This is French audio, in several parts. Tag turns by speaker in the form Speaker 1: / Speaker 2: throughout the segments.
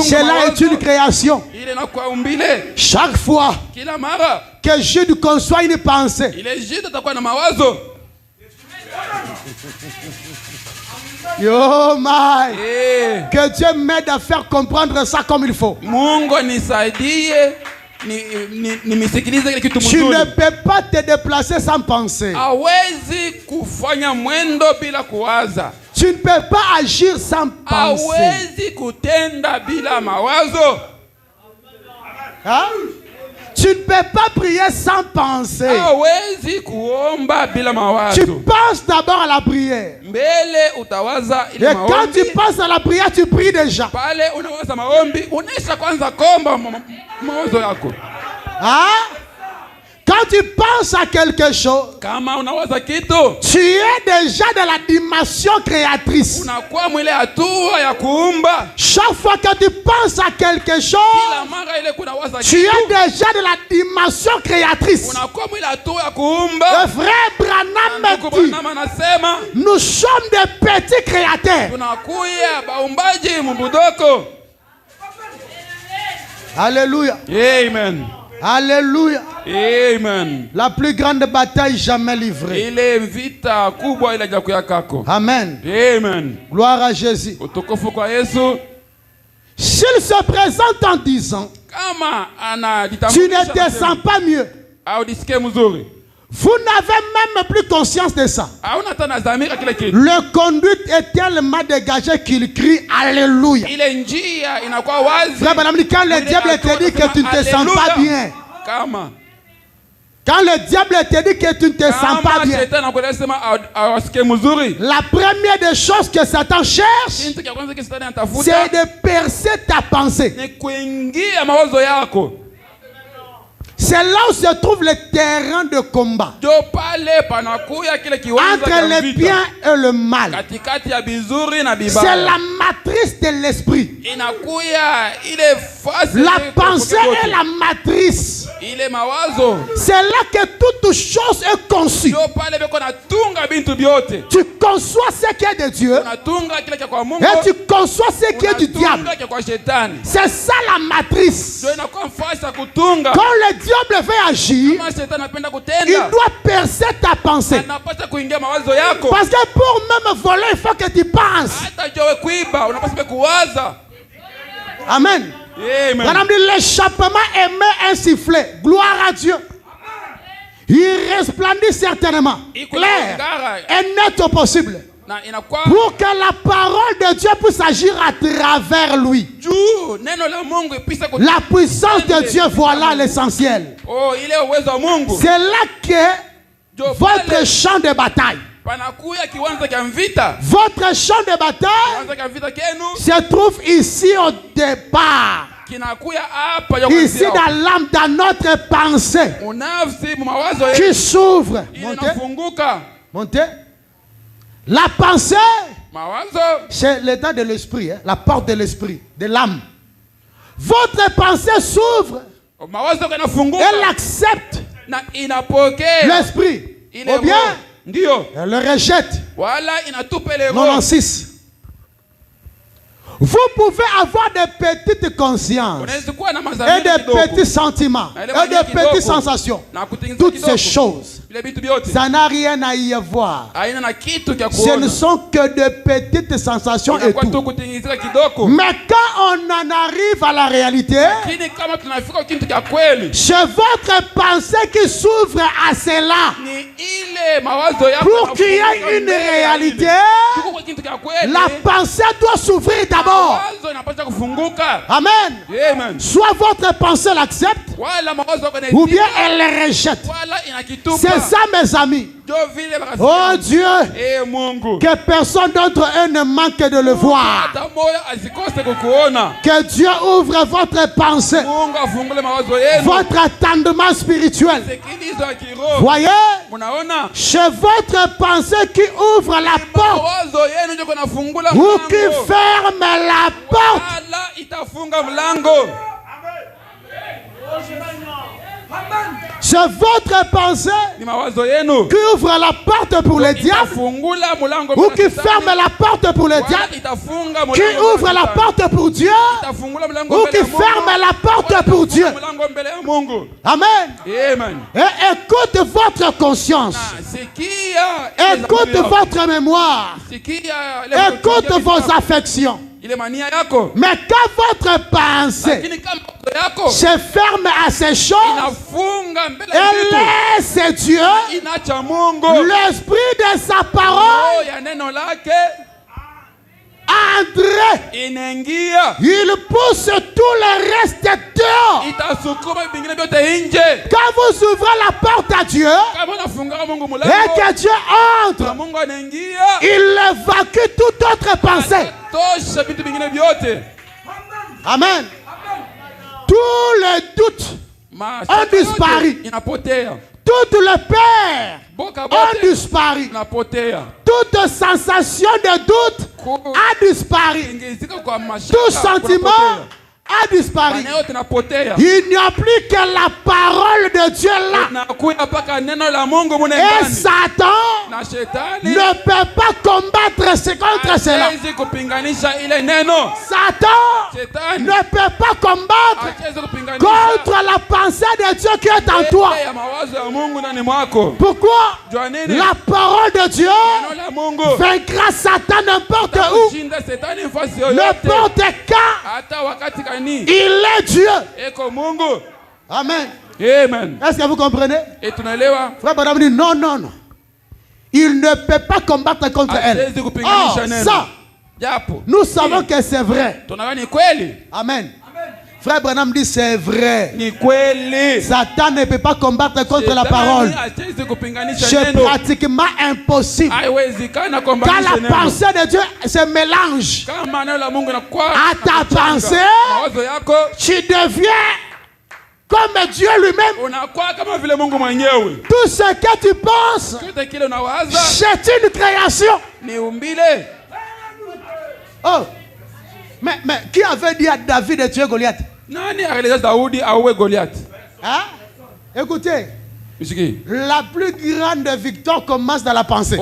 Speaker 1: Cela est une création. Chaque fois que Jude conçoit une pensée, yo my, que Dieu m'aide à faire comprendre ça comme il faut. Tu ne peux pas te déplacer sans penser. Tu ne peux pas agir sans penser. Hein? Tu ne peux pas prier sans penser. Tu penses d'abord à la prière. Et quand tu penses à la prière, tu pries déjà. Hein? Quand tu penses à quelque chose, tu es déjà dans la dimension créatrice. Chaque fois que tu penses à quelque chose, tu es déjà dans la dimension créatrice. Le frère Branham me dit, nous sommes des petits créateurs. Alléluia.
Speaker 2: Amen.
Speaker 1: Alléluia.
Speaker 2: Amen.
Speaker 1: La plus grande bataille jamais livrée. Amen.
Speaker 2: Amen.
Speaker 1: Gloire à Jésus. S'il se présente en disant, tu ne te sens pas mieux, vous n'avez même plus conscience de ça. Le conduite est tellement dégagé qu'il crie Alléluia. Frère Branham, quand le diable te dit que tu ne te sens pas bien, quand le diable te dit que tu ne te sens pas bien, la première des choses que Satan cherche, c'est de percer ta pensée. C'est là où se trouve le terrain de combat entre le bien et le mal. C'est la matrice de l'esprit. La pensée est la matrice. C'est là que toute chose est conçue. Tu conçois ce qui est de Dieu et tu conçois ce qui est du diable. C'est ça la matrice. Quand le diable veut agir, il doit percer ta pensée. Parce que pour même voler, il faut que tu penses. Amen. Madame dit, l'échappement émet un sifflet. Gloire à Dieu. Il resplendit certainement, clair et net au possible, pour que la parole de Dieu puisse agir à travers lui. La puissance de Dieu, voilà l'essentiel. C'est là que votre champ de bataille, votre champ de bataille se trouve ici au départ. Ici dans l'âme, dans notre pensée qui s'ouvre. Montez. La pensée, c'est l'état de l'esprit, hein? La porte de l'esprit, de l'âme. Votre pensée s'ouvre. Elle accepte l'esprit. Ou bien, elle le rejette. 96. Vous pouvez avoir des petites consciences et des petits sentiments et des petites sensations. Toutes ces choses, ça n'a rien à y avoir. Ce ne sont que de petites sensations et tout. Mais quand on en arrive à la réalité, c'est votre pensée qui s'ouvre à cela. Pour qu'il y ait une réalité, la pensée doit s'ouvrir d'abord. Amen. Soit votre pensée l'accepte, ou bien elle le rejette. C'est ça, mes amis. Oh Dieu, que personne d'entre eux ne manque de le voir. Que Dieu ouvre votre pensée, votre attendement spirituel. Voyez, c'est votre pensée qui ouvre la porte ou qui ferme la porte. C'est votre pensée qui ouvre la porte pour les diables ou qui ferme la porte pour les diables, qui ouvre la porte pour Dieu ou qui ferme la porte pour Dieu. Amen. Et écoute votre conscience. Écoute votre mémoire. Écoute vos affections. Mais quand votre pensée se ferme à ces choses et laisse Dieu, l'esprit de sa parole entrer, il pousse tout le reste dehors. Quand vous ouvrez la porte à Dieu et que Dieu entre, il évacue toute autre pensée. Amen. Tous les doutes ont disparu. Toutes les peurs ont disparu. Toute sensation de doute a disparu. Tout sentiment a disparu. Il n'y a plus que la parole de Dieu là. Et Satan ne peut pas combattre contre cela. Satan ne peut pas combattre contre la pensée de Dieu qui est en toi. Pourquoi? La parole de Dieu vaincra Satan n'importe où, n'importe quand. Il est Dieu. Amen. Est-ce que vous comprenez? Frère Badam dit non, non, non. Il ne peut pas combattre contre elle. Oh, ça, nous savons que c'est vrai. Amen. Frère Branham dit c'est vrai. Satan ne peut pas combattre contre la parole. C'est pratiquement impossible. Quand la pensée de Dieu se mélange à ta pensée, tu deviens comme Dieu lui-même. Tout ce que tu penses, c'est une création. Oh, mais qui avait dit à David de tuer Goliath? Hein? Écoutez, la plus grande victoire commence dans la pensée.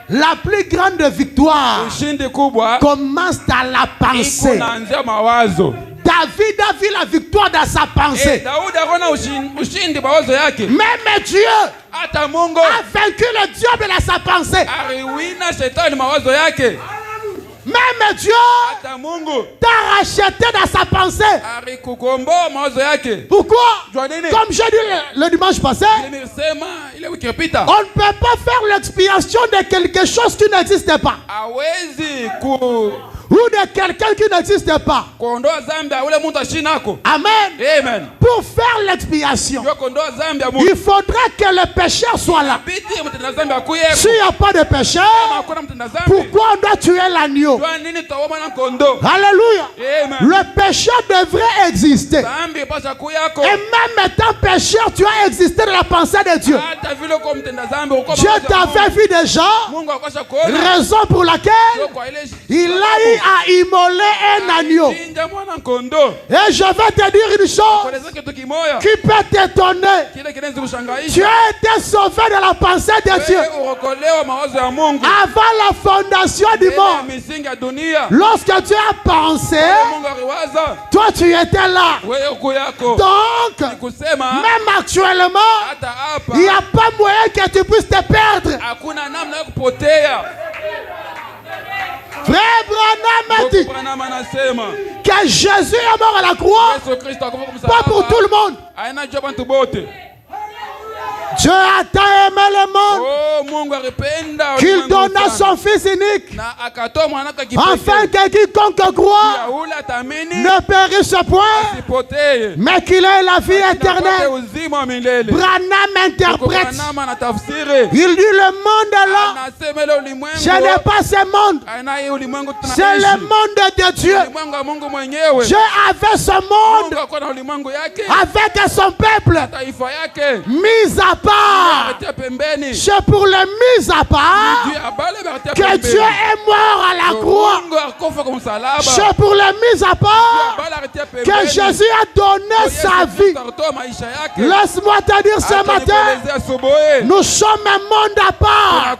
Speaker 1: La plus grande victoire commence dans la pensée. David a vu la victoire dans sa pensée. Même Dieu a vaincu le diable dans sa pensée. Même Dieu t'a racheté dans sa pensée. Pourquoi? Comme j'ai dit le dimanche passé, on ne peut pas faire l'expiation de quelque chose qui n'existe pas. Ou de quelqu'un qui n'existe pas. Amen. Pour faire l'expiation, il faudrait que le pécheur soit là. S'il n'y a pas de pécheur, pourquoi on doit tuer l'agneau? Alléluia. Le pécheur devrait exister. Et même étant pécheur, tu as existé dans la pensée de Dieu. Dieu t'avait vu déjà, raison pour laquelle il a eu à immoler un agneau. Et je vais te dire une chose qui peut t'étonner. Tu as été sauvé de la pensée de Dieu avant la fondation du monde. Lorsque tu as pensé, toi tu étais là. Donc, même actuellement, il n'y a pas moyen que tu puisses te perdre. Frère Branham a dit que Jésus est mort à la croix, pas pour tout le monde. Dieu a tant aimé le monde qu'il donna son Fils unique, afin que quiconque croit ne périsse point, mais qu'il ait la vie éternelle. Branham interprète. Il dit le monde là, ce n'est pas ce monde, c'est le monde de Dieu. Dieu avait ce monde avec son peuple mis à part. C'est pour les mises à part que Dieu est mort à la croix. C'est pour les mises à part que Jésus a donné sa vie. Laisse-moi te dire ce matin, nous sommes un monde à part.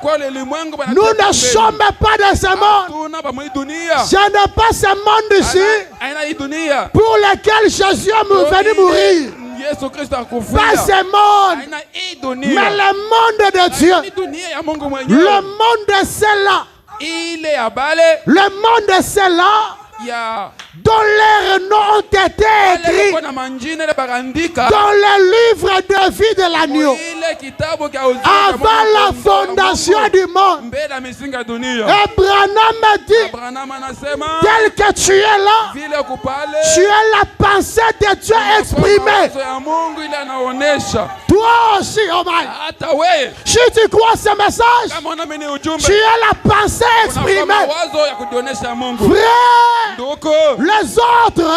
Speaker 1: Nous ne sommes pas de ce monde. Ce n'est pas ce monde ici pour lequel Jésus est venu mourir. Pas ce monde, mais le monde de Dieu. Le monde de ceux-là. Le monde de ceux-là dont leurs noms ont été écrits dans le livre de vie de l'agneau avant la fondation du monde. Et Branham me dit, tel que tu es là, tu es la pensée de Dieu exprimée. Toi aussi, oh my. Si tu crois ce message, tu es la pensée exprimée. Frère, les autres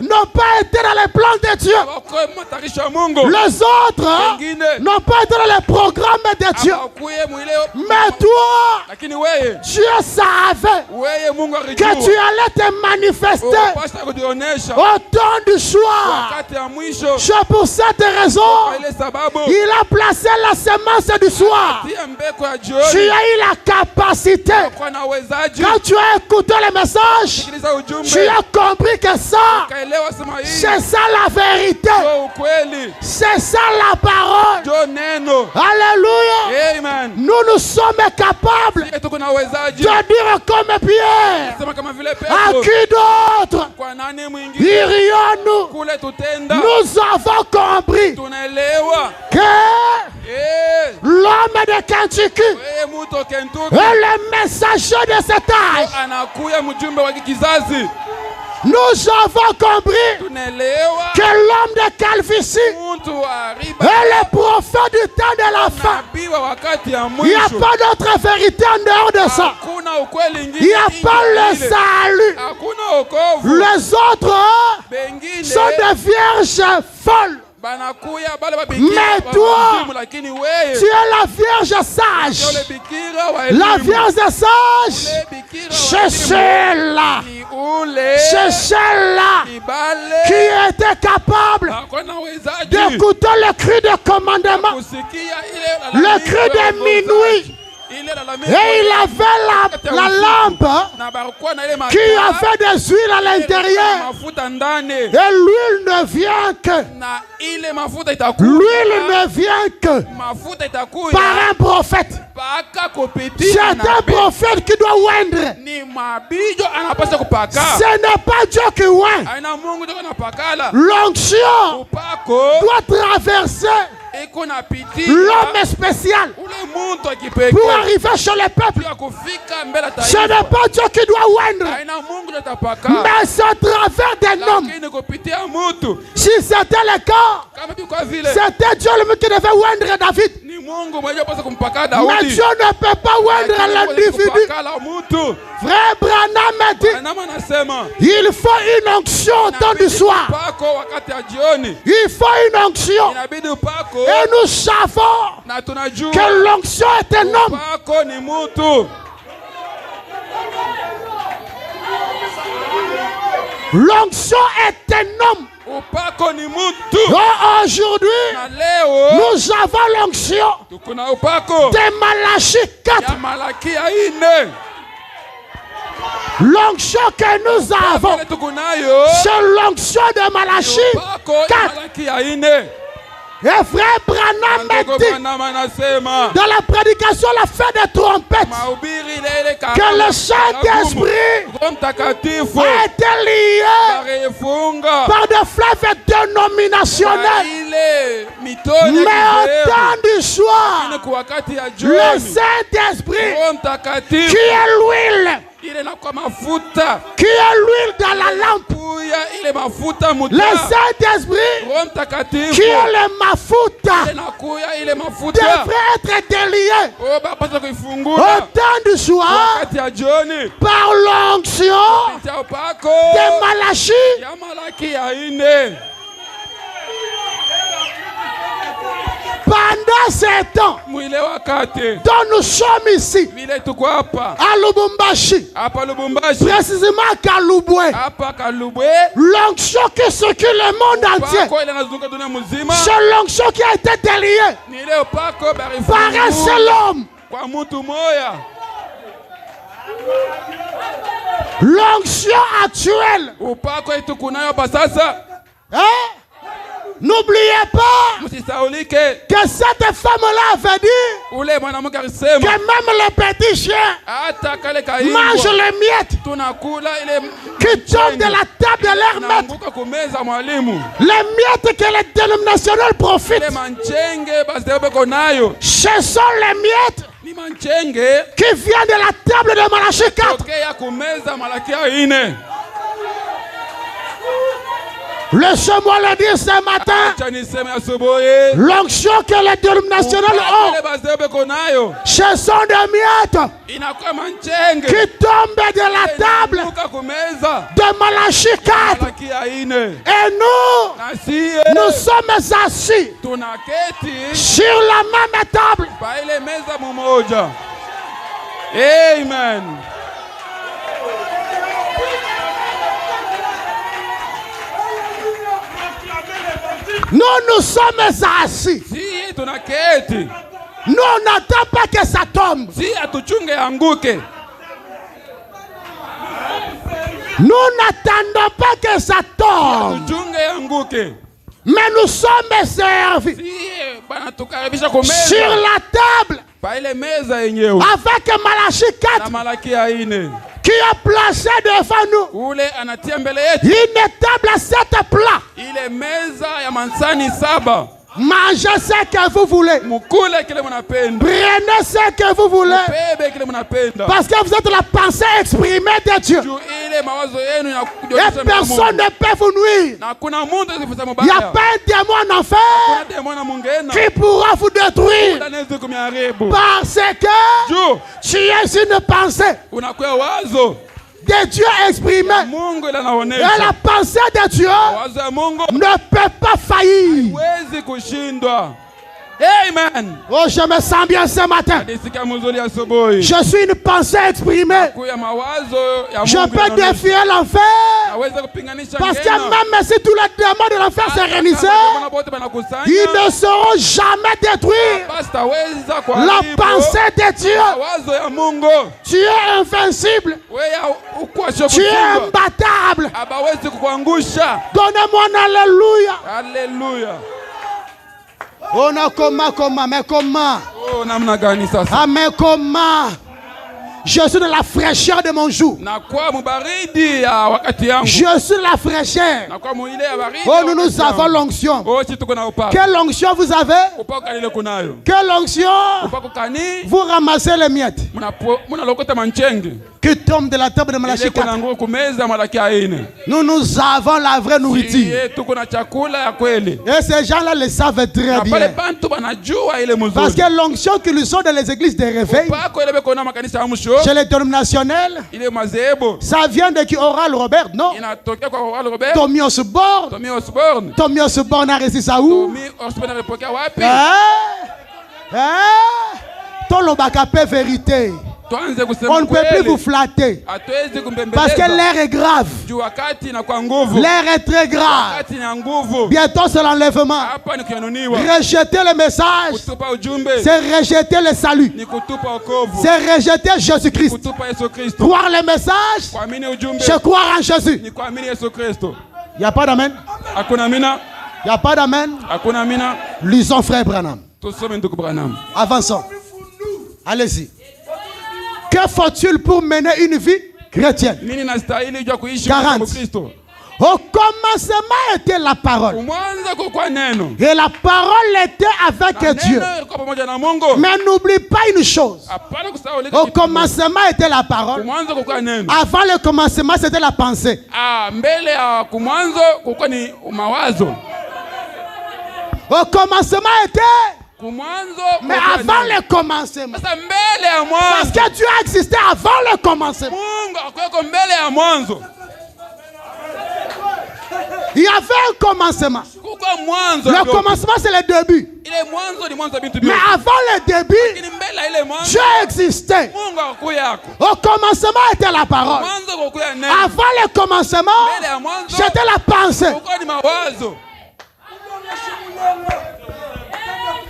Speaker 1: n'ont pas été dans les plans de Dieu. Les autres n'ont pas été dans les programmes de Dieu. Mais toi, Dieu savait que tu allais te manifester au temps du soir. C'est pour cette raison il a placé la semence du soir. Tu as eu la capacité. Quand tu as écouté le message, tu as compris que ça, c'est ça la vérité. C'est ça la parole. Alléluia. Nous sommes capables de dire comme Pierre, à qui d'autre irions-nous? Nous avons compris que l'homme de Kentucky est le messager de cet âge. Nous avons compris que l'homme de Calvitie est le prophète du temps de la fin. Il n'y a pas d'autre vérité en dehors de ça. Il n'y a pas le salut. Les autres sont des vierges folles. Mais toi, tu es la Vierge sage. La Vierge sage, c'est celle-là. C'est celle-là qui était capable d'écouter le cri de commandement, le cri de minuit. Et il avait la lampe qui avait des huiles à l'intérieur. Et l'huile ne vient que par un prophète. C'est un prophète qui doit oindre. Ce n'est pas Dieu qui oint. L'onction doit traverser l'homme spécial pour arriver chez le peuple. Ce n'est pas Dieu qui doit oindre, mais c'est au travers d'un homme. Si c'était le cas, c'était Dieu lui qui devait oindre David. Mais Dieu ne peut pas oindre l'individu. Frère Branham me dit, il faut une onction au temps du soir. Il faut une onction. Et nous savons que l'onction est un homme. L'onction est un homme. Aujourd'hui, nous avons l'onction de Malachie 4. L'onction que nous avons, c'est l'onction de Malachie 4. Et frère Branham me dit, dans la prédication, la fin des trompettes, que le Saint-Esprit a été lié par des fleuves dénominationnels. Mais au temps du soir, le Saint-Esprit, qui est l'huile, qui est l'huile dans la lampe, le Saint-Esprit, qui est le mafuta, devrait être délié au temps du soir par l'onction de Malachie. Pendant ces temps dont nous sommes ici, à Lubumbashi, précisément à Kalubwe, l'onction qui circule le monde entier, c'est l'onction qui a été déliée par un seul homme. L'onction actuelle. Hein? N'oubliez pas que cette femme-là avait dit que même les petits chiens mangent les miettes qui tombent de la table de leur maître. Les miettes que les dénominationnels profitent, ce sont les miettes qui viennent de la table de Malachie 4. Laissez-moi le dire ce matin. L'onction que les dénominationnels ont, ce sont des miettes qui tombent de la table de Malachie 4. Et nous sommes assis sur la même table.
Speaker 2: Amen.
Speaker 1: Nous sommes assis. Nous n'attendons pas que ça tombe. Nous n'attendons pas que ça tombe. Mais nous sommes servis sur la table avec Malachie 4 qui a placé devant nous une table à 7 plats. Mangez ce que vous voulez. Prenez ce que vous voulez. Parce que vous êtes la pensée exprimée de Dieu. Et personne ne peut vous nuire. Il n'y a pas un démon en enfer qui pourra vous détruire. Parce que tu es une pensée de Dieu exprimé. Et la pensée de Dieu ne peut pas faillir.
Speaker 2: Amen.
Speaker 1: Oh, je me sens bien ce matin. Je suis une pensée exprimée. Je peux défier l'enfer. Parce que même si tous les démons de l'enfer se réunissaient, ils ne seront jamais détruits. La pensée de Dieu. Tu es invincible. Tu es imbattable. Donnez-moi un alléluia.
Speaker 2: Alléluia.
Speaker 1: Oh non, mais comment? Ah, mais comment? Je suis dans la fraîcheur de mon jour. Je suis la fraîcheur. Oh, nous avons l'onction. Quelle onction vous avez? Quelle onction? Vous ramassez les miettes qui tombent de la table de Malachie 4. Nous avons la vraie nourriture. Et ces gens-là le savent très bien. Parce que l'onction qu'ils sont dans les églises de réveil, chez les dénominationnels, ça vient de qui? Oral Robert, non? Tommy Osborne. Tommy Osborne a réussi ça où? Ton lobakapé vérité. On ne peut plus vous flatter. Parce que l'air est grave. L'air est très grave. Bientôt c'est l'enlèvement. Rejeter le message, c'est rejeter le salut. C'est rejeter Jésus-Christ. Croire le message, c'est croire en Jésus. Il n'y a pas d'amen. Il n'y a pas d'amen. Lisons frère Branham. Avançons. Allez-y. Que faut-il pour mener une vie chrétienne? 40. Au commencement était la parole. Et la parole était avec Dieu. Mais n'oublie pas une chose. Au commencement était la parole. Avant le commencement, c'était la pensée. Au commencement était... Mais avant le commencement. Parce que Dieu a existé avant le commencement. Il y avait un commencement. Le commencement, c'est le début. Mais avant le début, Dieu existait. Au commencement était la parole. Avant le commencement, c'était la pensée.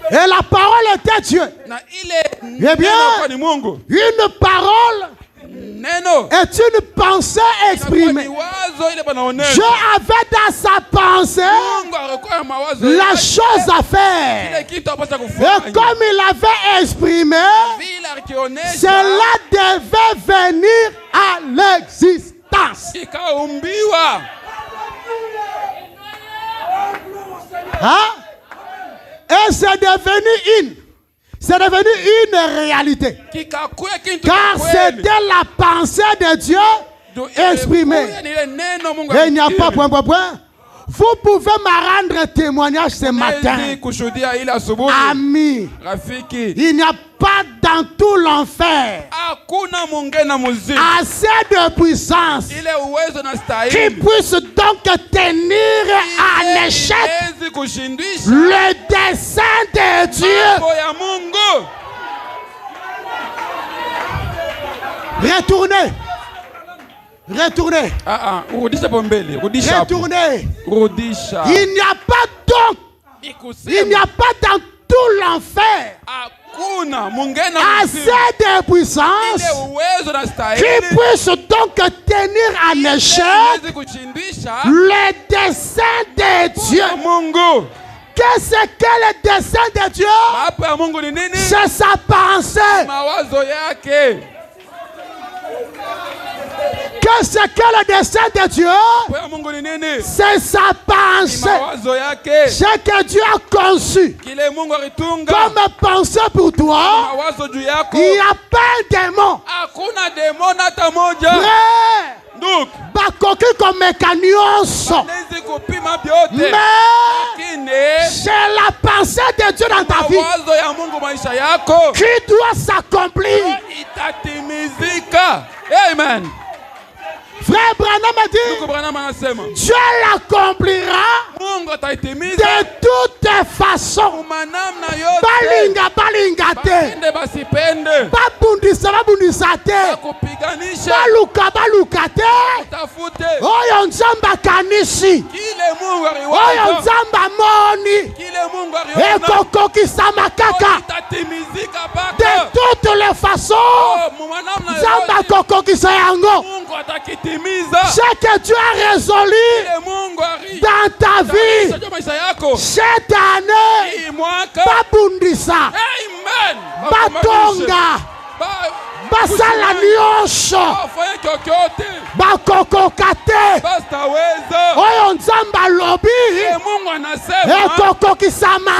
Speaker 1: Et la parole était Dieu. Eh bien, une parole est une pensée exprimée. Dieu avait dans sa pensée la chose à faire. Et comme il avait exprimé, cela devait venir à l'existence. Hein? Et c'est devenu une réalité. Car c'était la pensée de Dieu exprimée. Et il n'y a pas point. Vous pouvez me rendre témoignage ce matin. Ami, il n'y a pas dans tout l'enfer assez de puissance qui puisse donc tenir en échec le dessein de Dieu. Retournez. Retournez. Il n'y a pas donc, il n'y a pas dans tout l'enfer assez de puissance qui puisse donc tenir en échec le dessein de Dieu. Qu'est-ce que le dessein de Dieu? C'est sa pensée. Qu'est-ce que le dessein de Dieu? C'est sa pensée. Ce que Dieu a conçu comme pensée pour toi, il n'y a pas un démon. Frère, bakoki komeka nyonso. Mais c'est la pensée de Dieu dans ta vie qui doit s'accomplir.
Speaker 2: Amen.
Speaker 1: Frère Branham a dit, Dieu l'accomplira de toutes façons. Balinga te. Babundisa te. Baluka te. Oyo nzamba kanisi. Oyo nzamba moni. Ekokokisa makaka. De toutes les façons. Nzamba kokokisa yango. Ce que tu as résolu dans ta vie cette année, babundisa, batonga, basala nyonso, bakokokate, oyo nzamba lobi, ekokokisama.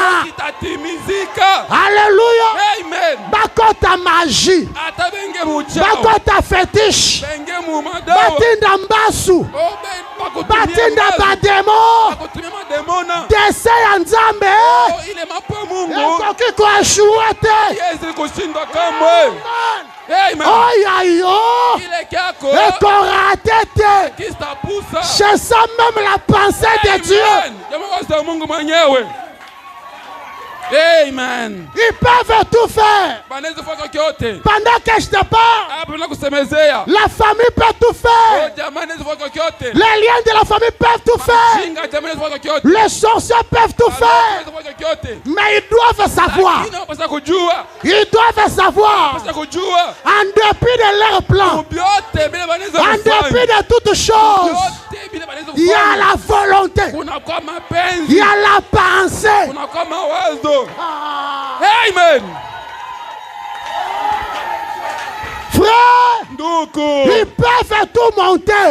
Speaker 1: Alléluia. Bakota magie, bakota fétiche, batinda mbasu, batinda bademo, dese ya nzambe, ekoki koashua te. Oyayo, ekorate te. C'est ça même la pensée de Dieu.
Speaker 2: Amen.
Speaker 1: Ils peuvent tout faire. Pendant que je te parle, la famille peut tout faire. Les liens de la famille peuvent tout faire. Les sorciers peuvent tout faire. Mais ils doivent savoir. Ils doivent savoir. En dépit de leur plan, en dépit de toutes choses, il y a la volonté. Il y a la pensée.
Speaker 2: Amen.
Speaker 1: Frère, ils peuvent tout monter.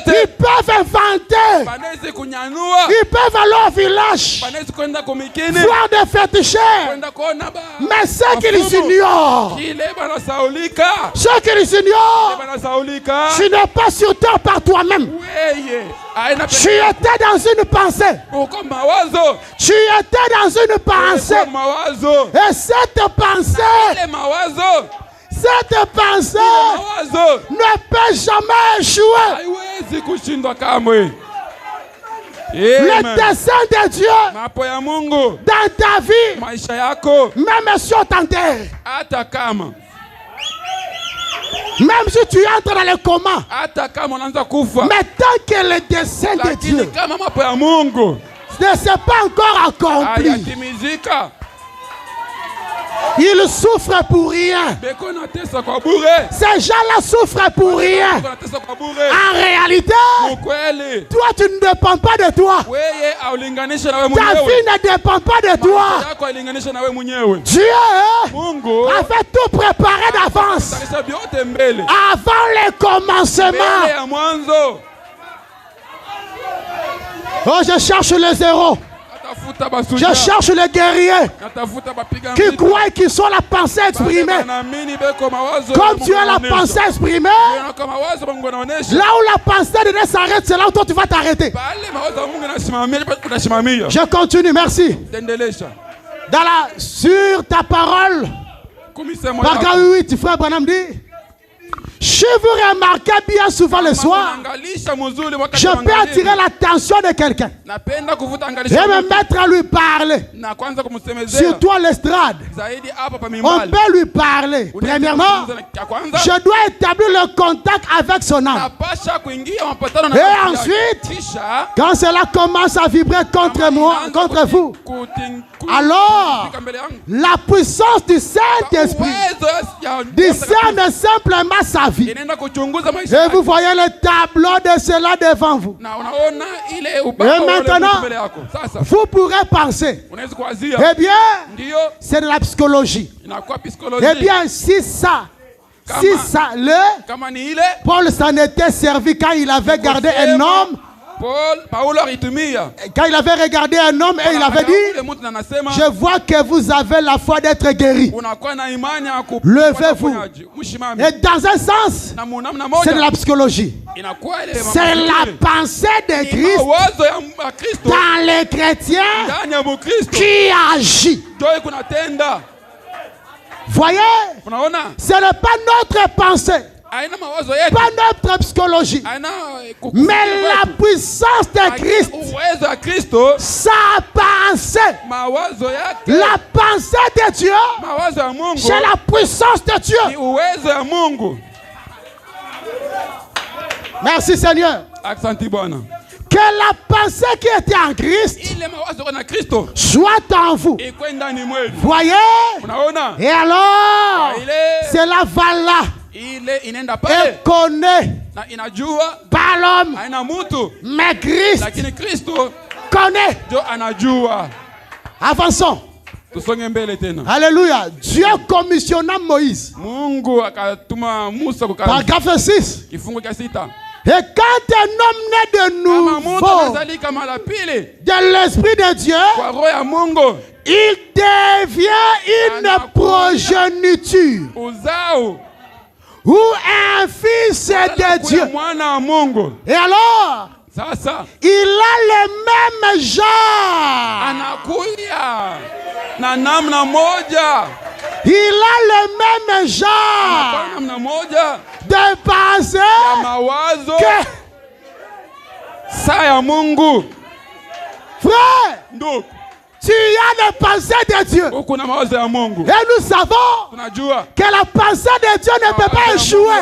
Speaker 1: Ils peuvent inventer. Ils peuvent aller au village voir des féticheurs. Mais ce qu'ils ignorent, tu n'es pas sur terre par toi-même. Tu étais dans une pensée. Tu étais dans une pensée. Et cette pensée ne peut jamais échouer. Le dessein de Dieu dans ta vie, même sur ta terre, même si tu entres dans le coma, mais tant que le dessein de Dieu ne s'est pas encore accompli, ils souffrent pour rien. Ces gens-là souffrent pour rien. En réalité, toi tu ne dépends pas de toi. Ta vie ne dépend pas de toi. Dieu a fait tout préparer d'avance. Avant le commencement. Oh, je cherche le zéro. Je cherche les guerriers qui croient qu'ils sont la pensée exprimée. Comme tu as la pensée exprimée, là où la pensée de Dieu s'arrête, c'est là où toi tu vas t'arrêter. Je continue, merci. Sur ta parole, paragraphe 8, frère Branham dit, je vous remarquez bien souvent le soir, je peux attirer l'attention de quelqu'un et me mettre à lui parler. Surtout à l'estrade, on peut lui parler. Premièrement, je dois établir le contact avec son âme. Et ensuite, quand cela commence à vibrer contre moi, contre vous, alors la puissance du Saint-Esprit discerne simplement sa vie. Et vous voyez le tableau de cela devant vous. Et maintenant, vous pourrez penser, eh bien, c'est de la psychologie. Eh bien, si ça, Paul s'en était servi quand il avait gardé un homme. Quand il avait regardé un homme et il avait dit, je vois que vous avez la foi d'être guéri. Levez-vous. Et dans un sens, c'est de la psychologie. C'est la pensée de Christ dans les chrétiens qui agit. Voyez, ce n'est pas notre pensée, pas notre psychologie, mais la puissance de Christ, sa pensée, la pensée de Dieu, c'est la puissance de Dieu. Merci Seigneur. Que la pensée qui était en Christ soit en vous. Voyez? Et alors, cela va là. Et connaît pas l'homme, mais Christ connaît. Avançons. Alléluia. Dieu commissionna Moïse. Paragraphe 6. Et quand un homme naît de nouveau de l'Esprit de Dieu, il devient une progéniture ou un fils de Dieu. Et alors, il a le même genre. Il a le même genre de pensée que frère, tu as les pensées de Dieu. Et nous savons que la pensée de Dieu ne peut pas échouer.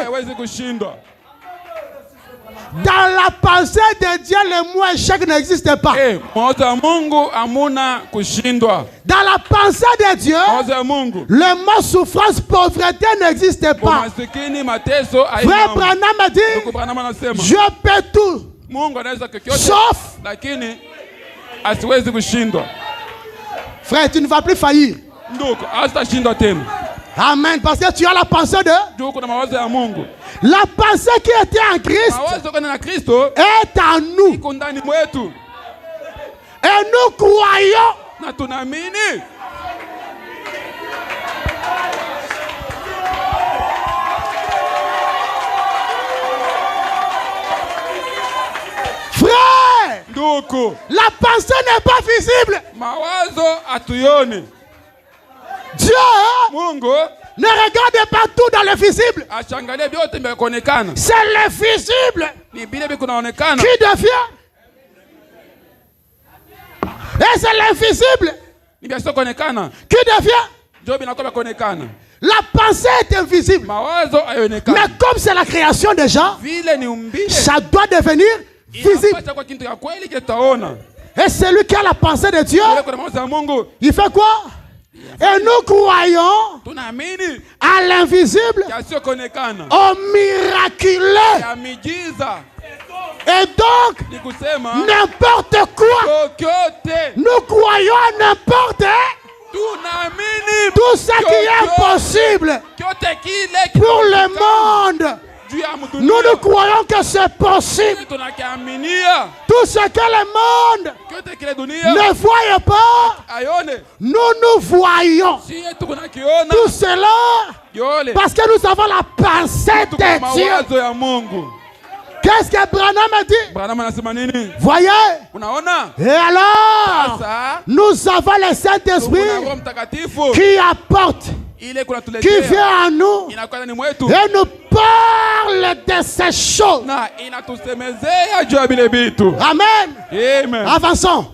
Speaker 1: Dans la pensée de Dieu, le mot échec n'existe pas. Dans la pensée de Dieu, le mot souffrance, pauvreté n'existe pas. Frère Branham a dit, je peux tout, sauf. Frère, tu ne vas plus faillir. Amen. Parce que tu as la pensée de la pensée qui était en Christ est en nous. Et nous croyons. Frère, la pensée n'est pas visible. Dieu ne regarde pas tout dans le visible. C'est le visible qui devient. Et c'est l'invisible qui devient. La pensée est invisible. Mais comme c'est la création déjà, ça doit devenir visible. Et celui qui a la pensée de Dieu, il fait quoi? Et nous croyons à l'invisible, au miraculeux. Et donc, n'importe quoi, nous croyons à n'importe tout ce qui est possible pour le monde. Nous croyons que c'est possible. Tout ce que le monde ne voit pas, nous voyons tout cela parce que nous avons la pensée de Dieu. Qu'est-ce que Branham a dit? Voyez? Et alors, nous avons le Saint-Esprit qui apporte, qui vient à nous et nous parle de ces choses. Amen. Avançons.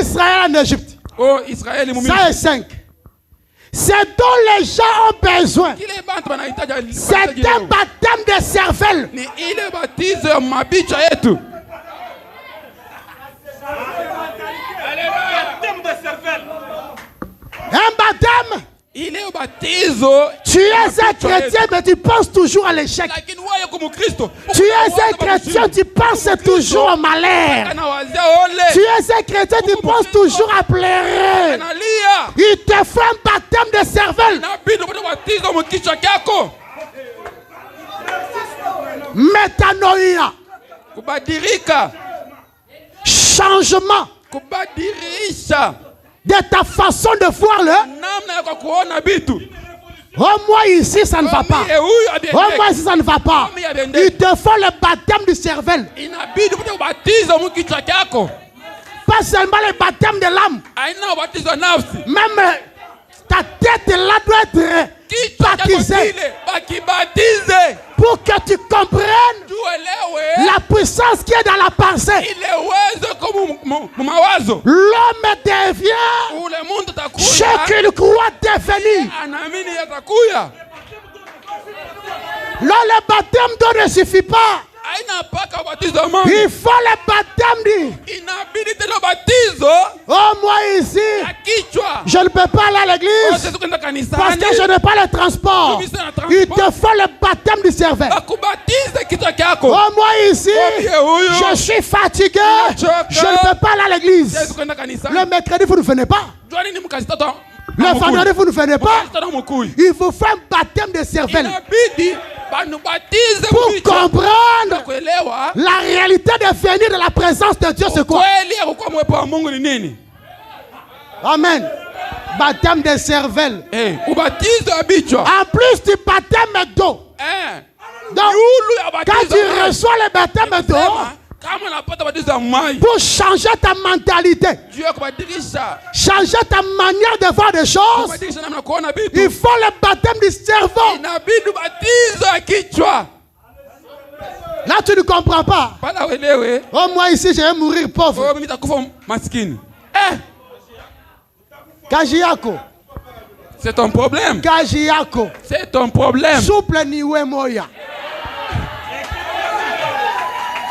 Speaker 1: Israël en Égypte. Ça est 5. C'est dont les gens ont besoin. C'est un baptême de cervelle. Un baptême. Tu es un chrétien, mais tu penses toujours à l'échec. Tu es un chrétien, tu penses toujours au malheur. Tu es un chrétien, tu penses toujours à pleurer. Il te fait un baptême de cervelle. Métanoïa. Changement de ta façon de voir le. Au moins ici ça ne va pas. Au moins ici ça ne va pas. Il te faut le baptême du cervelle. Pas seulement le baptême de l'âme. Même ta tête là doit être baptisée. Pour que tu comprennes la puissance qui est dans la pensée. L'homme devient ce qu'il croit devenir. Là, le baptême d'eau ne suffit pas. Il faut le baptême au moins ici. Je ne peux pas aller à l'église parce que je n'ai pas le transport. Il te faut le baptême du cerveau. Au moins ici, je suis fatigué. Je ne peux pas aller à l'église. Le mercredi, vous ne venez pas. Le vendredi, vous ne venez pas. Il vous faut un baptême de cervelle pour comprendre la réalité de venir de la présence de Dieu. C'est quoi? Amen. Baptême de cervelle. En plus du baptême d'eau. Donc, quand tu reçois le baptême d'eau, pour changer ta mentalité, changer ta manière de voir des choses, il faut le baptême du cerveau. Là, tu ne comprends pas. Au moins ici, je vais mourir pauvre. Kajiako.
Speaker 2: C'est ton problème.
Speaker 1: Kajiako.
Speaker 2: C'est ton problème.
Speaker 1: Souple niwe moya.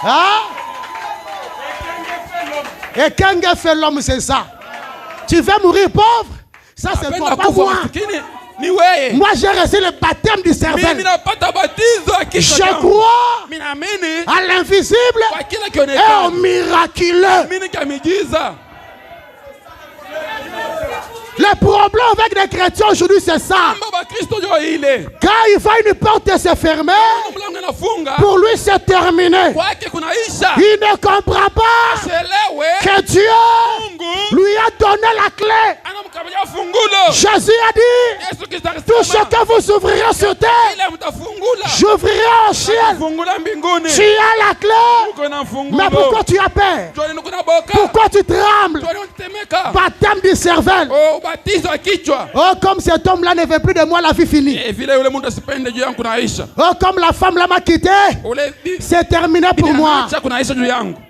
Speaker 1: Hein? Et quand fait l'homme, c'est ça. Tu veux mourir pauvre? Ça, c'est toi, pas moi. Moi, j'ai reçu le baptême du cervelle. Je crois à l'invisible et au miraculeux. Le problème avec les chrétiens aujourd'hui, c'est ça. Quand il voit une porte se fermer, pour lui c'est terminé. Il ne comprend pas que Dieu lui a donné la clé. Jésus a dit, tout ce que vous ouvrirez sur terre, j'ouvrirai au ciel. Tu as la clé. Mais pourquoi tu as peur? Pourquoi tu trembles? Baptême du cervelle. Oh, comme cet homme-là ne veut plus de moi, la vie finie. Oh, comme la femme là m'a quitté, c'est terminé pour moi.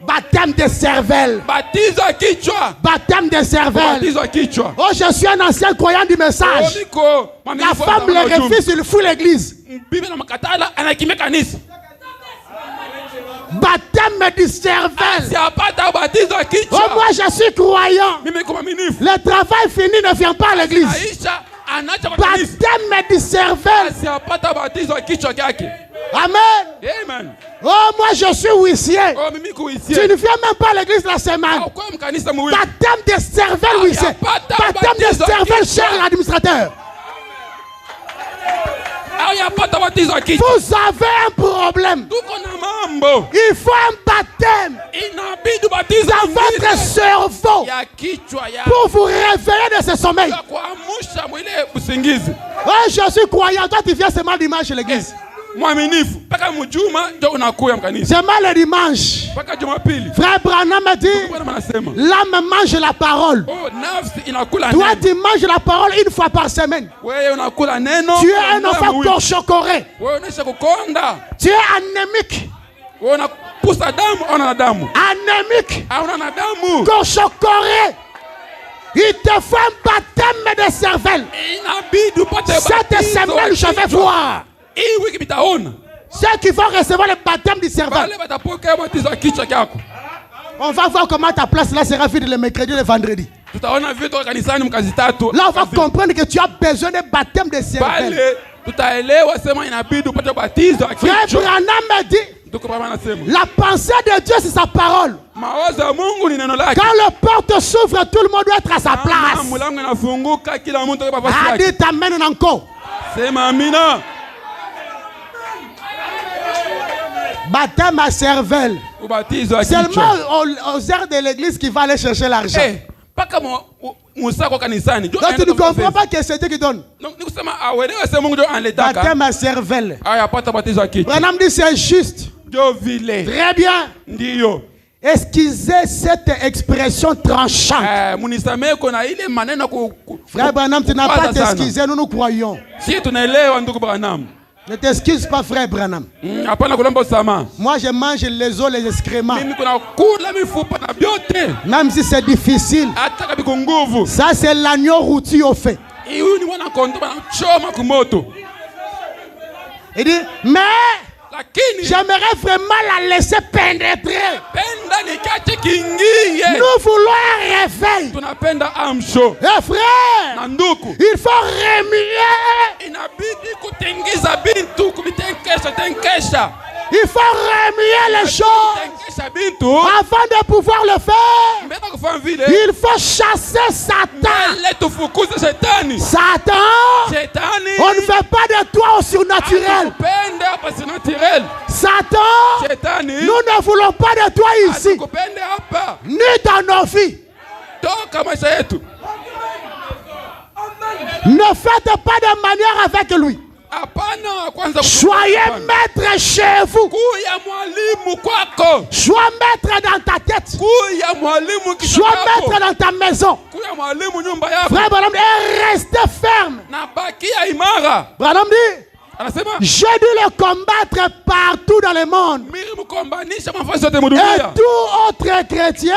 Speaker 1: Baptême de cervelle. Baptême de cervelle. Oh, je suis un ancien croyant du message. La femme le refuse, il fout l'église. Baptême de cervelle. Oh, moi je suis croyant. Le travail fini ne vient pas à l'église. Baptême de cervelle. Amen. Oh, moi je suis huissier. Tu ne viens même pas à l'église la semaine. Baptême de cervelle, huissier. Baptême de cervelle, cher l'administrateur. Vous avez un problème. Il faut un baptême dans votre cerveau pour vous réveiller de ce sommeil. Oh, je suis croyant. Toi, tu viens seulement dimanche à l'église. Seulement le dimanche. Frère Branham me dit, l'âme mange la parole. Toi, tu manges la parole une fois par semaine. Tu es un enfant corchocoré. Tu es anémique. Anémique. Corchocoré. Il te faut un baptême de cervelle. Cette semaine, je vais voir ceux qui vont recevoir le baptême du cervelle. On va voir comment ta place là sera vide le mercredi et le vendredi. Là, on va comprendre que tu as besoin d'un baptême de cervelle. Frère Branham me dit, la pensée de Dieu c'est sa parole. Quand la porte s'ouvre, tout le monde doit être à sa place. Dit t'amène encore.
Speaker 2: C'est Mamina.
Speaker 1: Baptême à cervelle. Seulement aux heures de l'église qui va aller chercher l'argent. Donc tu ne comprends pas que c'est Dieu qui donne. Baptême à cervelle. Branham dit c'est juste. Très bien. Excusez cette expression tranchante. Frère Branham, tu n'as pas t'excuser, nous nous croyons. Ne t'excuse pas, frère Branham. Moi, je mange les os, les excréments. Même si c'est difficile. Ça, c'est l'agneau rôti au fait. Il dit, mais j'aimerais vraiment la laisser pénétrer. Nous voulons un réveil. Eh frère, il faut remuer. Il faut remuer les choses avant de pouvoir le faire. Il faut chasser Satan. Satan, on ne veut pas de toi au surnaturel. Satan, nous ne voulons pas de toi ici, ni dans nos vies. Ne faites pas de manière avec lui. Soyez maître chez vous. Sois maître dans ta tête. Sois maître dans ta maison. Frère Branham, restez ferme. Branham dit, j'ai dû le combattre partout dans le monde. Et tout autre chrétien qui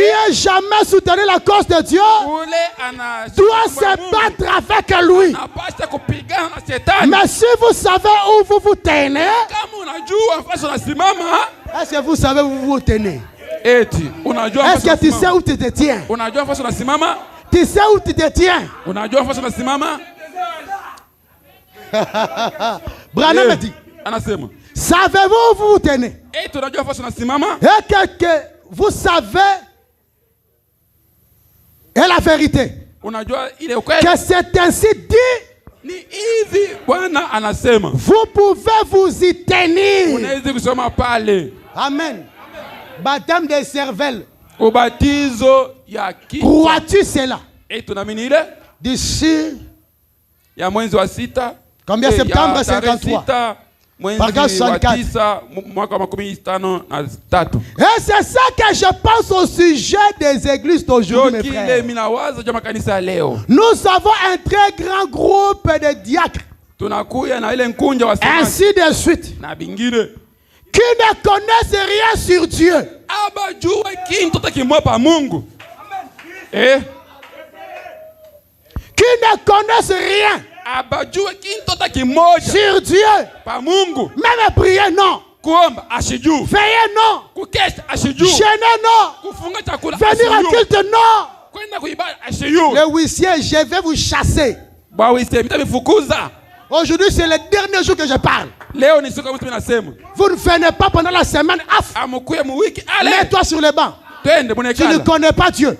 Speaker 1: n'a jamais soutenu la cause de Dieu doit se battre avec lui. Mais si vous savez où vous vous tenez, est-ce que vous savez où vous vous tenez? Est-ce que tu sais où tu te tiens? Tu sais où tu te tiens? Branham me dit, savez-vous où vous vous tenez? Et que vous savez et la vérité que c'est ainsi dit, vous pouvez vous y tenir. Amen. Baptême de cervelle. Crois-tu cela? D'ici combien septembre 53? Paragraphe 64. Et c'est ça que je pense au sujet des églises d'aujourd'hui, mes frères. Nous avons un très grand groupe de diacres, ainsi de suite, qui qui ne connaissent rien sur Dieu.
Speaker 2: Eh?
Speaker 1: Qui ne connaissent rien sur Dieu. Même prier, non. Veiller, non. Gêner, non. Venir à culte, non. Les huissiers, je vais vous chasser. Aujourd'hui, c'est le dernier jour que je parle. Vous ne venez pas pendant la semaine. Mets-toi sur le banc. Tu ne connais pas Dieu.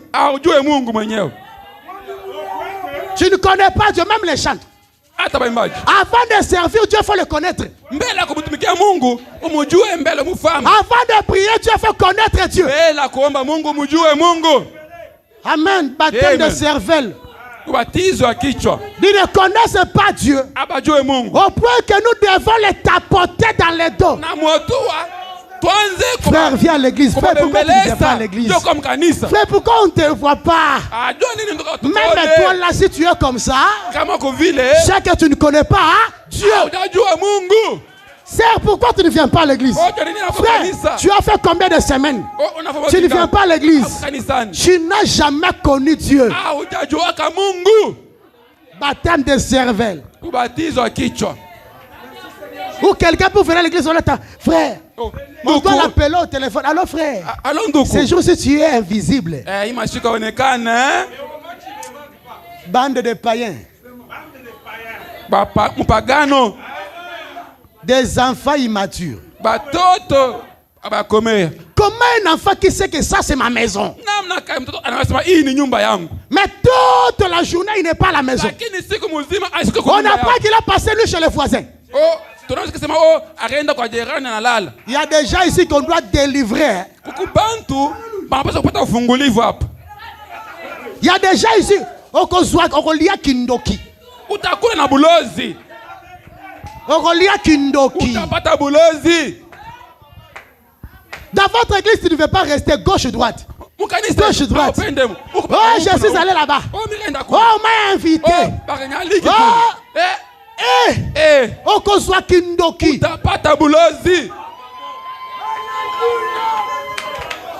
Speaker 1: Tu ne connais pas Dieu, même les chants. Avant de servir Dieu, il faut le connaître. Avant de prier, Dieu faut connaître Dieu. Amen. Baptême de cervelle. Ils ne connaissent pas Dieu. Au point que nous devons les tapoter dans les dos. Frère, viens à l'église. Frère, pourquoi tu ne viens pas à l'église? Frère, pourquoi on ne te voit pas? Même toi là, si tu es comme ça, c'est que tu ne connais pas Dieu. Sœur, pourquoi tu ne viens pas à l'église? Frère, tu as fait combien de semaines? Tu ne viens pas à l'église. Tu n'as jamais connu Dieu. Baptême de cervelle. Ou quelqu'un peut venir à l'église, on l'attend. Frère, on doit l'appeler au téléphone. Allô frère, ces jours-ci tu es invisible. Bande de païens. Des enfants immatures. Comment un enfant qui sait que ça c'est ma maison? Mais toute la journée il n'est pas à la maison. On apprend qu'il a passé lui chez les voisins. Il y a des gens ici qu'on doit délivrer. Il y a des gens ici dans votre église, tu ne veux pas rester gauche-droite. Gauche-droite. Oh, je suis allé là-bas. Oh, on m'a invité.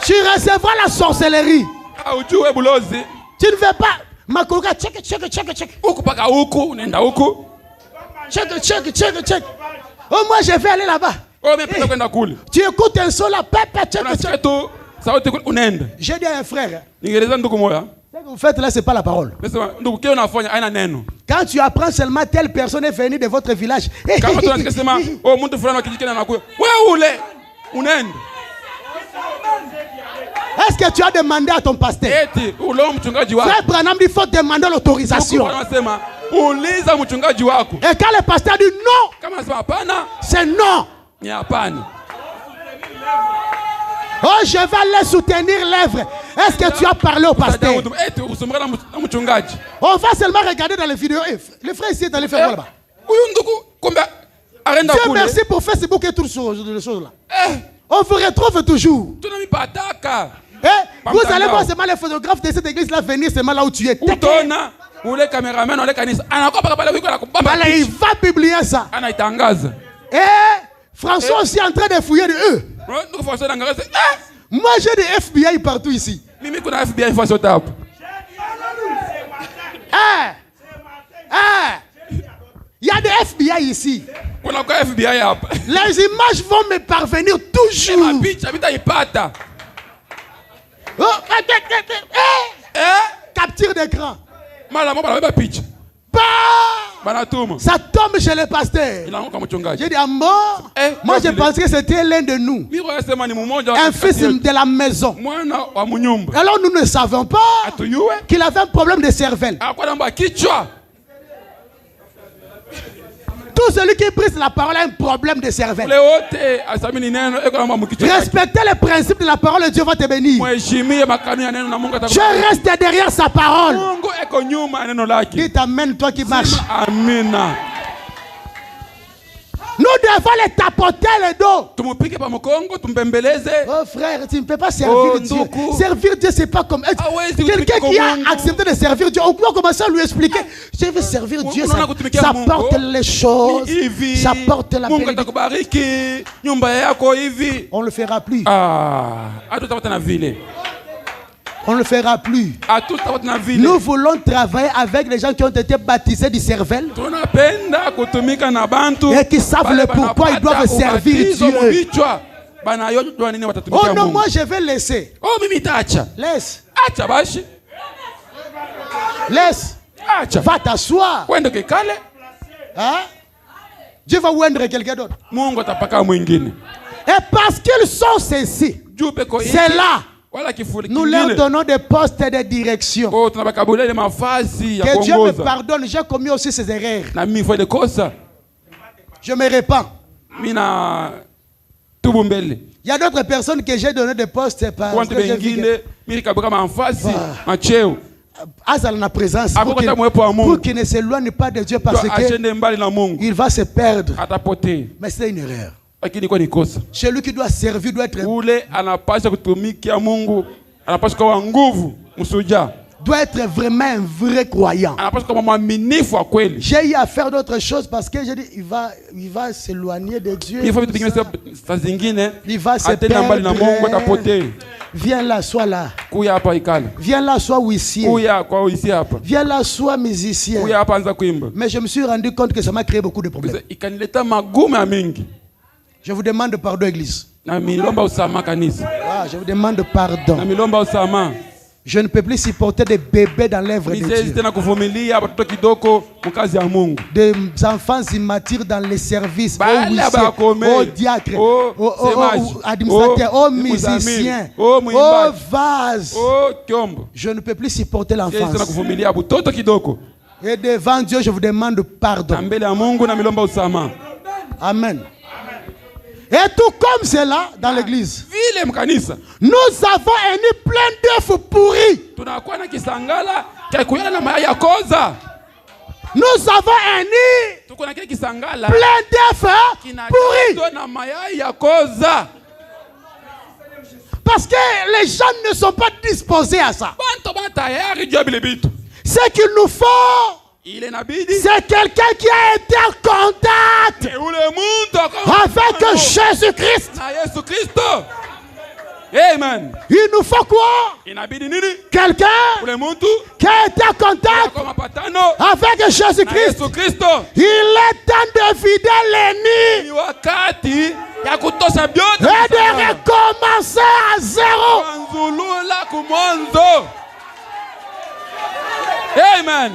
Speaker 1: Tu recevras la sorcellerie. Tu ne veux pas. Check. Check. Oh, moi je vais aller là-bas. Tu écoutes un son là. J'ai dit à un frère. Ce que vous faites là, ce n'est pas la parole. Quand tu apprends seulement telle personne est venue de votre village. Est-ce que tu as demandé à ton pasteur? Frère Branham dit qu'il faut demander l'autorisation. Et quand le pasteur dit non, c'est non. Oh, je vais aller soutenir l'œuvre. Est-ce que tu as parlé au pasteur? On va seulement regarder dans les vidéos. Le frère ici est allé faire là-bas. Dieu merci pour Facebook et toutes ces choses là. On vous retrouve toujours. Vous allez voir seulement les photographes de cette église là venir seulement là où tu es. Il va publier ça. François aussi est en train de fouiller de eux. Moi j'ai des FBI partout ici. Il y a des FBI ici. Les images vont me parvenir toujours. Capture d'écran. Ça tombe chez le pasteur. J'ai dit à mort. Moi je pensais que c'était l'un de nous. Un fils de la maison. Alors nous ne savons pas qu'il avait un problème de cervelle. Tout celui qui prie la parole a un problème de cervelle. Respectez les principes de la parole et Dieu va te bénir. Je reste derrière sa parole. Dites amen, toi qui marches. Nous devons les tapoter le dos.
Speaker 2: Oh
Speaker 1: frère, tu ne peux pas servir Dieu. Servir Dieu, c'est pas comme quelqu'un qui a accepté de servir Dieu. On peut commencer à lui expliquer. Je veux servir Dieu, ça porte les choses, ça porte la bénédiction. On ne le fera plus. On ne le fera plus. Nous voulons travailler avec les gens qui ont été baptisés du cervelle et qui savent le pourquoi ils doivent servir Dieu. Oh non, moi je vais laisser. Laisse. Laisse. Va t'asseoir. Hein? Dieu va oindre quelqu'un d'autre. Et parce qu'ils sont ceci, c'est là. Nous leur donnons des postes de direction. Que Dieu me pardonne, j'ai commis aussi ces erreurs. Je me répands. Il y a d'autres personnes que j'ai donné des postes parce que j'ai vu la présence pour qu'il ne s'éloigne pas de Dieu parce qu'il va se perdre. Mais c'est une erreur. Celui qui doit servir doit être vraiment un vrai croyant. J'ai eu à faire d'autres choses parce que j'ai dit il va s'éloigner de Dieu. Il va se perdre. Viens là, sois là. Viens là, sois huissier. Viens là, sois musicien. Mais je me suis rendu compte que ça m'a créé beaucoup de problèmes. Je vous demande pardon, Église. Je vous demande pardon. Je ne peux plus supporter des bébés dans l'œuvre de Dieu. Des enfants immatures dans les services. Aux diacres, aux administrateurs, aux musiciens, aux vases. Je ne peux plus supporter l'enfance. Et devant Dieu, je vous demande pardon. Amen. Et tout comme cela dans l'église, nous avons un nid plein d'œufs pourris. Nous avons un nid plein d'œufs pourris. Parce que les gens ne sont pas disposés à ça. Ce qu'il nous faut, c'est quelqu'un qui a été en contact avec Jésus-Christ.
Speaker 2: Amen.
Speaker 1: Il nous faut quoi? Quelqu'un qui a été en contact avec Jésus-Christ. Il est temps de vider les nids et de recommencer à zéro.
Speaker 2: Amen.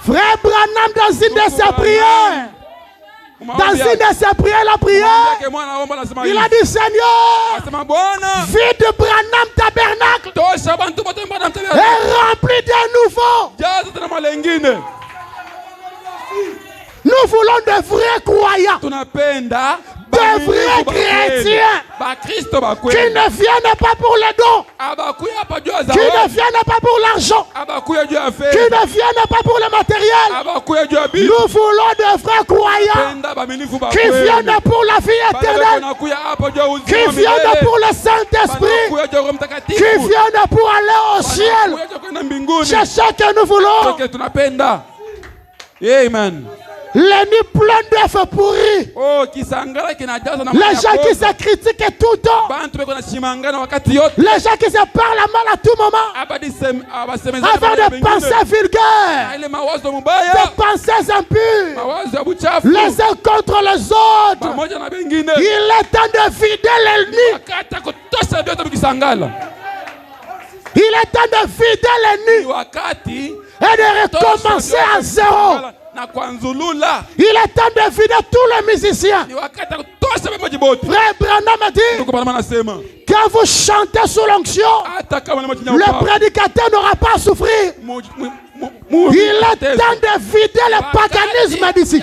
Speaker 1: Frère Branham, dans une de ses prières, la prière, il a dit Seigneur, vide Branham tabernacle et rempli de nouveaux. Nous voulons de vrais croyants, de vrais chrétiens qui ne viennent pas pour les dons, qui ne viennent pas pour l'argent, qui ne viennent pas pour le matériel. Nous voulons de vrais croyants qui viennent pour la vie éternelle, qui viennent pour le Saint-Esprit, qui viennent pour aller au ciel. C'est ce que nous voulons.
Speaker 2: Amen.
Speaker 1: Les nids pleins d'œufs pourris. Les gens qui se critiquent tout le temps. Les gens qui se parlent mal à tout moment. Avec des pensées vulgaires. Des pensées impures. Les uns contre les autres. Il est temps de vider les nids. Il est temps de vider les nids et de recommencer à zéro. Il est temps de vider tous les musiciens. Frère Branham a dit, quand vous chantez sous l'onction, le prédicateur n'aura pas à souffrir. Il est temps de vider le paganisme d'ici.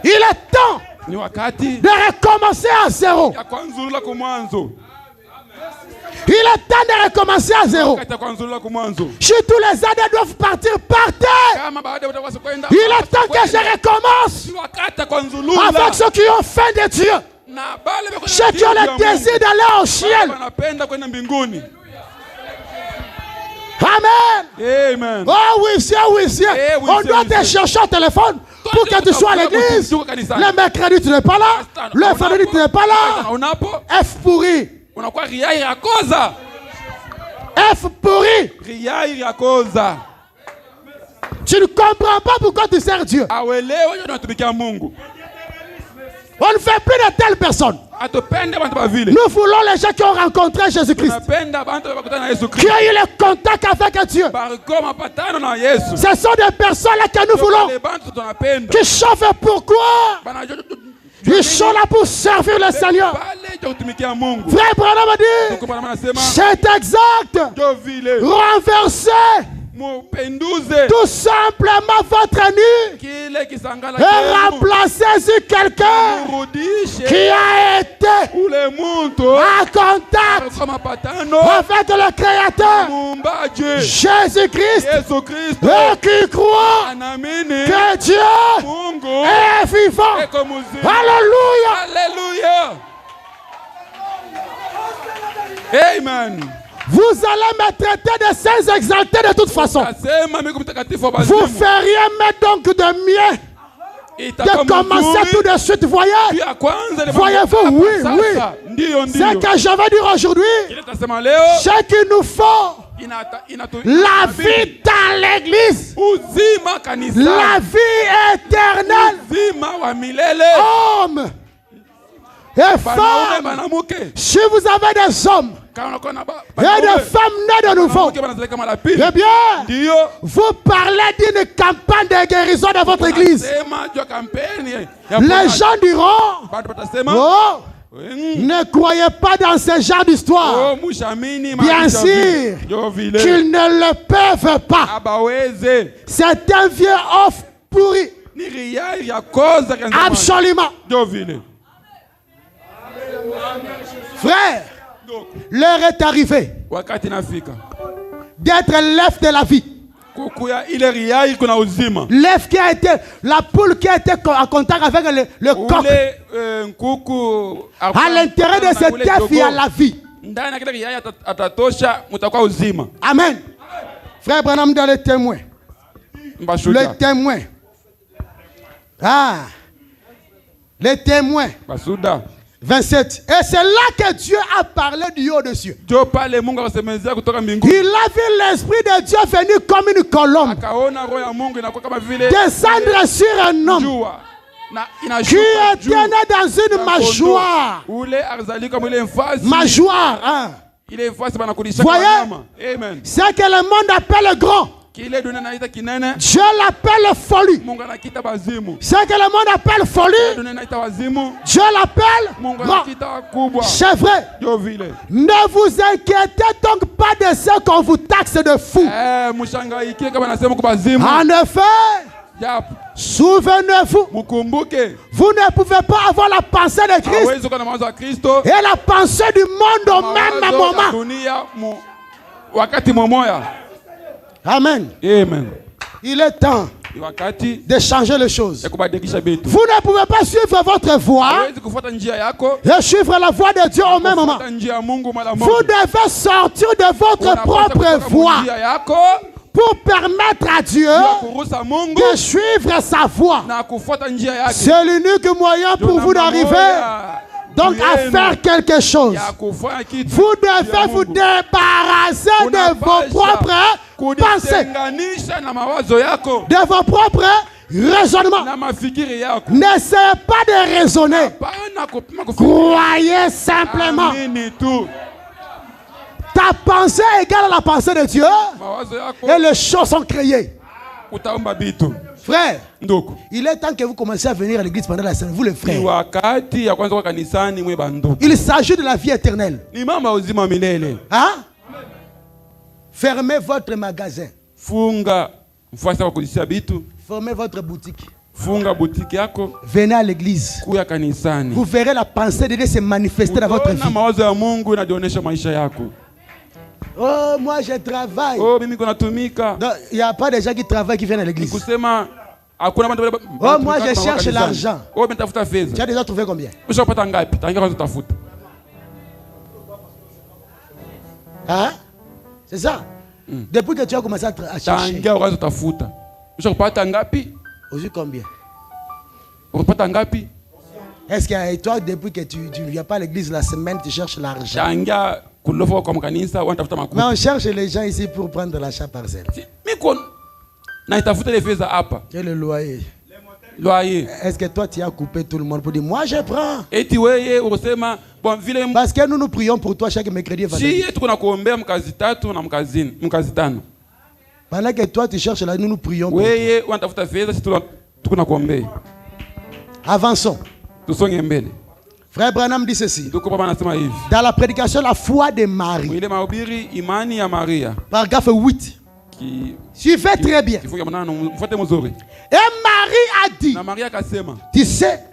Speaker 1: Il est temps de recommencer à zéro. Il est temps de recommencer à zéro. Si tous les années doivent partir, partez. Il est temps que je recommence avec ceux qui ont faim de Dieu. Ceux qui ont le désir d'aller au ciel. Amen.
Speaker 2: Amen.
Speaker 1: Oh oui, oui. On doit te chercher au téléphone pour que tu sois à l'église. Le mercredi, tu n'es pas là. Le vendredi, tu n'es pas là. F pourri. F pourri. Tu ne comprends pas pourquoi tu sers Dieu. On ne fait plus de telles personnes. Nous voulons les gens qui ont rencontré Jésus-Christ, qui ont eu le contact avec Dieu. Ce sont des personnes là que nous voulons, qui chauffent pourquoi? Ils sont là pour servir le Seigneur. Frère Branham a dit, c'est exact. Renverser tout simplement votre nid et remplacer sur quelqu'un qui a été en contact avec le Créateur Jésus-Christ et qui croit que Dieu est vivant. Alléluia.
Speaker 2: Amen.
Speaker 1: Vous allez me traiter de saints exaltés de toute façon. Vous feriez mettre donc de mieux de commencer tout de suite. Voyez-vous, oui. C'est que je vais dire aujourd'hui, ce qu'il nous faut, la vie dans l'église, la vie éternelle, hommes et femmes. Si vous avez des hommes et des femmes nées de nouveau, eh bien, vous parlez d'une campagne de guérison de votre église. Les gens diront, oh, ne croyez pas dans ce genre d'histoire. Bien sûr qu'ils ne le peuvent pas. C'est un vieux offre pourri. Absolument. Frère, l'heure est arrivée d'être l'œuf de la vie. L'œuf qui a été, la poule qui a été en contact avec le coq. À l'intérieur de cet œuf, il y a la vie. Amen. Frère Branham dans le témoin. Le témoin. Le témoin. 27. Et c'est là que Dieu a parlé du haut des cieux. Il a vu l'Esprit de Dieu venir comme une colombe, descendre sur un homme qui était né dans une mâchoire. Mâchoire. Voyez, c'est que le monde appelle grand, Dieu l'appelle folie. C'est que le monde appelle folie, Dieu l'appelle grand. C'est vrai. Ne vous inquiétez donc pas de ce qu'on vous taxe de fou. En effet, souvenez-vous, vous ne pouvez pas avoir la pensée de Christ et la pensée du monde au même moment. Amen.
Speaker 2: Amen.
Speaker 1: Il est temps de changer les choses. Vous ne pouvez pas suivre votre voie et suivre la voie de Dieu au même moment. Vous devez sortir de votre propre voie pour permettre à Dieu de suivre sa voie. C'est l'unique moyen pour vous d'arriver donc à faire quelque chose. Vous devez vous débarrasser de vos propres pensées, de vos propres raisonnements. N'essayez pas de raisonner. Croyez simplement. Ta pensée est égale à la pensée de Dieu et les choses sont créées. Frère, il est temps que vous commenciez à venir à l'église pendant la semaine, vous les frères. Il s'agit de la vie éternelle. Hein? Fermez votre magasin. Fermez votre boutique. Venez à l'église. Vous verrez la pensée de Dieu se manifester dans votre vie. Oh, moi je travaille.
Speaker 2: Oh, mimi kunatumika.
Speaker 1: Il n'y a pas de gens qui travaillent qui viennent à l'église.
Speaker 2: Kusema
Speaker 1: oh, moi je cherche l'argent.
Speaker 2: Oh, mais tafuta fedha.
Speaker 1: Tu as déjà trouvé combien?
Speaker 2: Ushapata ngapi? Tangia kwanza tafuta.
Speaker 1: Hein? C'est ça? Depuis que tu as commencé à chercher.
Speaker 2: Tangia kwanza tafuta. Ushapata ngapi?
Speaker 1: Aujourd'hui combien?
Speaker 2: Ushapata ngapi?
Speaker 1: Est-ce que toi, depuis que tu ne viens pas à l'église la semaine, tu cherches l'argent?
Speaker 2: Mais
Speaker 1: on cherche les gens ici pour prendre l'achat parcelle.
Speaker 2: Et
Speaker 1: le loyer. Est-ce que toi, tu as coupé tout le monde pour dire, moi je prends? Parce que nous prions pour toi chaque mercredi et vendredi. Pendant que toi, tu cherches là, nous prions pour toi. Avançons. Frère Branham dit ceci. Dans la prédication, la foi de Marie. Paragraphe 8. Suivez très bien. Et Marie a dit, tu sais,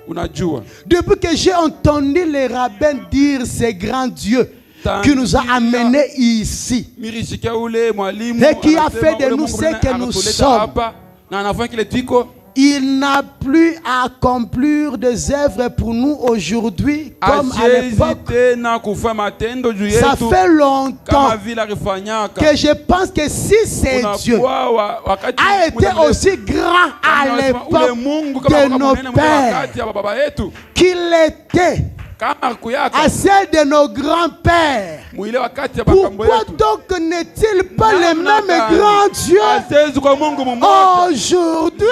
Speaker 1: depuis que j'ai entendu les rabbins dire ce grand Dieu qui nous a amenés ici et qui a fait de nous ce que nous sommes, il n'a plus à accomplir des œuvres pour nous aujourd'hui comme à l'époque. Ça fait longtemps que je pense que si c'est Dieu a été aussi grand à l'époque de nos pères qu'il était à celle de nos grands-pères, pourquoi donc n'est-il pas le même grand Dieu aujourd'hui?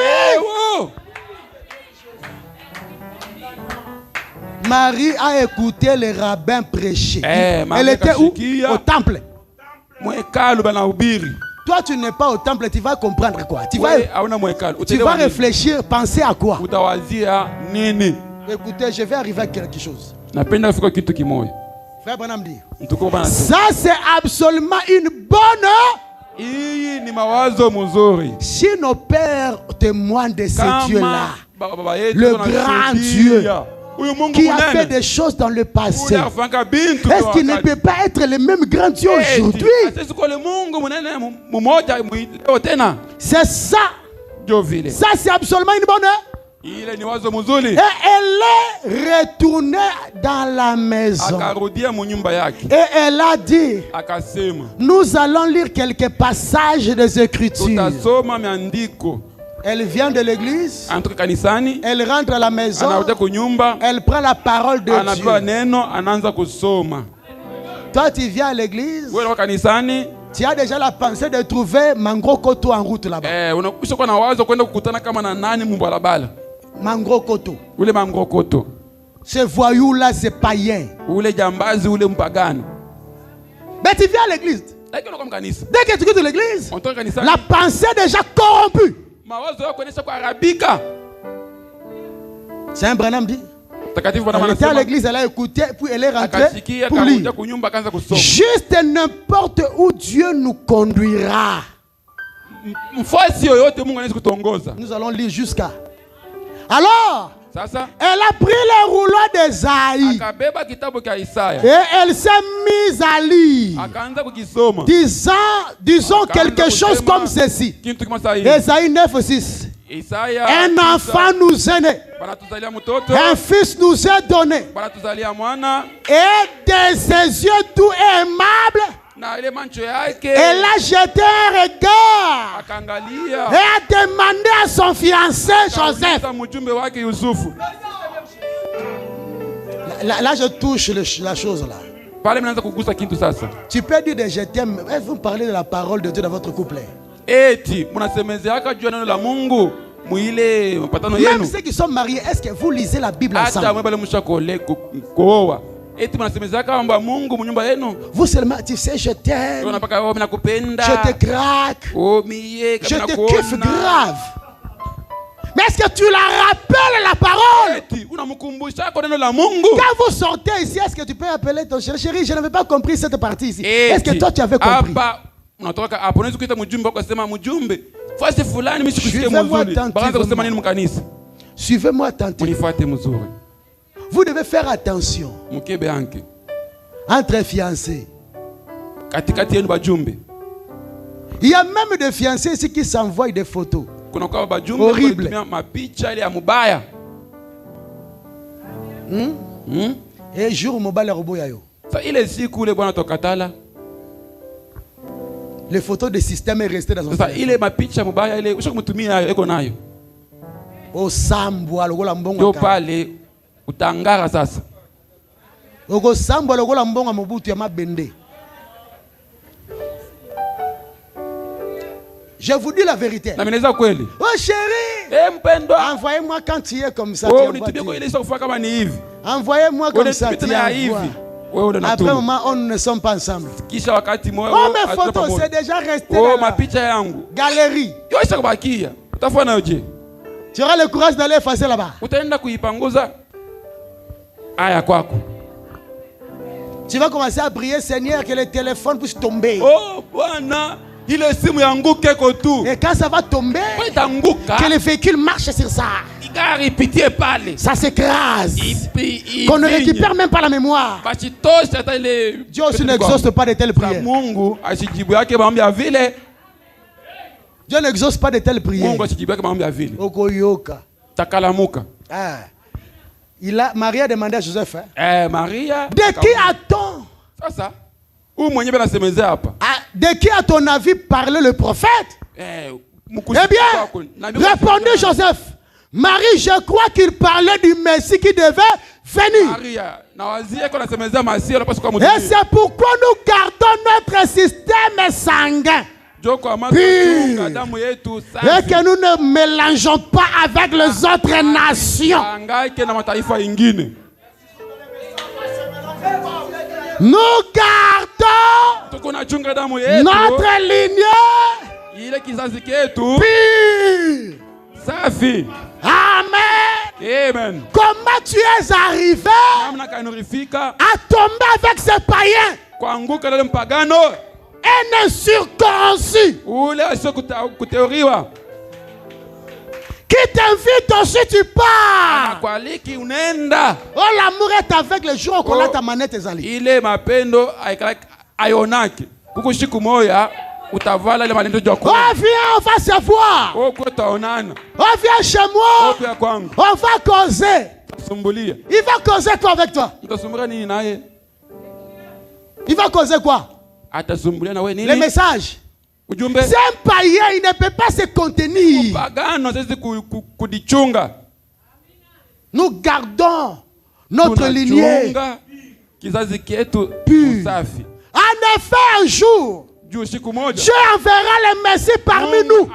Speaker 1: Marie a écouté les rabbins prêcher. Elle était où? Au temple. Toi, tu n'es pas au temple, tu vas comprendre quoi? Tu vas réfléchir, penser à quoi? Écoutez, je vais arriver à quelque chose. Frère Branham dit, ça c'est absolument une bonne. Si nos pères témoignent de ce Dieu-là, le grand Dieu qui a fait des choses dans le passé, est-ce qu'il ne peut pas être le même grand Dieu aujourd'hui? C'est ça. Ça c'est absolument une bonne. Et elle est retournée dans la maison. Et elle a dit, nous allons lire quelques passages des Écritures. Elle vient de l'église, elle rentre à la maison, elle prend la parole de Dieu. Toi tu viens à l'église, tu as déjà la pensée de trouver Mangro Koto en route là-bas. Mangro Koto. Ce voyou-là, c'est païen. Mais tu viens à l'église. Dès que tu quittes l'église, la pensée est déjà corrompue. C'est un Branham dit. Elle était à l'église, elle a écouté, puis elle est rentrée pour lire. Juste n'importe où Dieu nous conduira. Nous allons lire jusqu'à. Alors, elle a pris le rouleau d'Esaïe et elle s'est mise à lire, disons quelque chose comme ceci. Esaïe 9:6. Un enfant nous est né, un fils nous est donné, et de ses yeux tout aimable, elle a jeté un regard et a demandé à son fiancé Joseph. Là, je touche la chose là. Tu peux dire de je t'aime. Vous parlez de la parole de Dieu dans votre couple. Même ceux qui sont mariés, est-ce que vous lisez la Bible ensemble? Vous seulement, tu sais, je t'aime, je te craque, je te kiffe grave. Mais est-ce que tu la rappelles la parole? Quand vous sortez ici, est-ce que tu peux appeler ton chéri? Chéri, je n'avais pas compris cette partie ici. Est-ce que toi tu avais compris? Suivez-moi attentivement. Vous devez faire attention entre fiancés. Il y a même des fiancés ici qui s'envoient des photos horribles. Et jour mobile roboyayo. Les photos de système est resté dans son téléphone. Au sambwa lokola mbongo
Speaker 2: pale utangara sasa.
Speaker 1: Oko sambwa lokola mbongo mobutu ya mabende. Je vous dis la vérité. Oh chérie, envoyez-moi quand tu es comme ça. Envoyez-moi comme ça. Après un moment, on ne sommes pas ensemble. Oh, mes photos, c'est déjà resté dans la galerie. Tu auras le courage d'aller effacer là-bas. Tu vas commencer à prier, Seigneur, que le téléphone puisse tomber.
Speaker 2: Oh, Bwana. Et
Speaker 1: quand ça va tomber, que le véhicule marche sur ça. Ça s'écrase. Qu'on ne récupère même pas la mémoire. Dieu aussi n'exauce pas de telles prières. Dieu n'exauce pas de telles prières. Marie a demandé à Joseph. De qui a-t-on? De qui à ton avis parlait le prophète? Eh bien, répondez Joseph. Marie, je crois qu'il parlait du Messie qui devait venir. Et c'est pourquoi nous gardons notre système sanguin pur, et que nous ne mélangeons pas avec les autres nations. Nous gardons notre lignée pure. Amen. Comment tu es arrivé à tomber avec ces païens? Un incirconcis qui t'invite aussi, tu pars. Oh, l'amour est avec les jours qu'on a ta manette et zali.
Speaker 2: Il est ma pendo ayonak.
Speaker 1: Oh, viens, on va se voir. Oh, viens chez moi. On va causer. Il va causer quoi avec toi? Il va causer quoi? Les messages. C'est un païen, il ne peut pas se contenir. Nous gardons notre lignée pure. En effet, un jour, Dieu enverra le Messie parmi nous.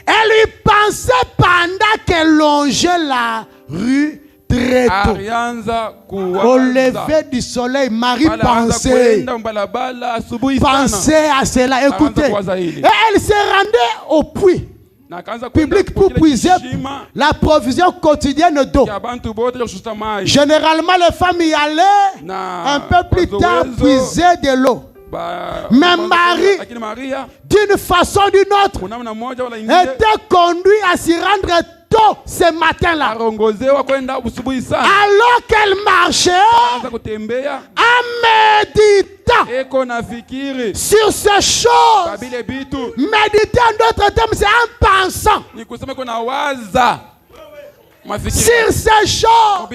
Speaker 1: Elle y pensait pendant qu'elle longeait la rue très tôt. Au lever du soleil, Marie pensait à cela. Écoutez, et elle se rendait au puits public pour puiser la provision quotidienne d'eau. Généralement, les femmes y allaient un peu plus tard puiser de l'eau. Mais Marie, d'une façon ou d'une autre, était conduite à s'y rendre tôt ce matin-là. Alors qu'elle marchait, en méditant sur ces choses, méditer en d'autres termes, c'est en pensant sur ces choses,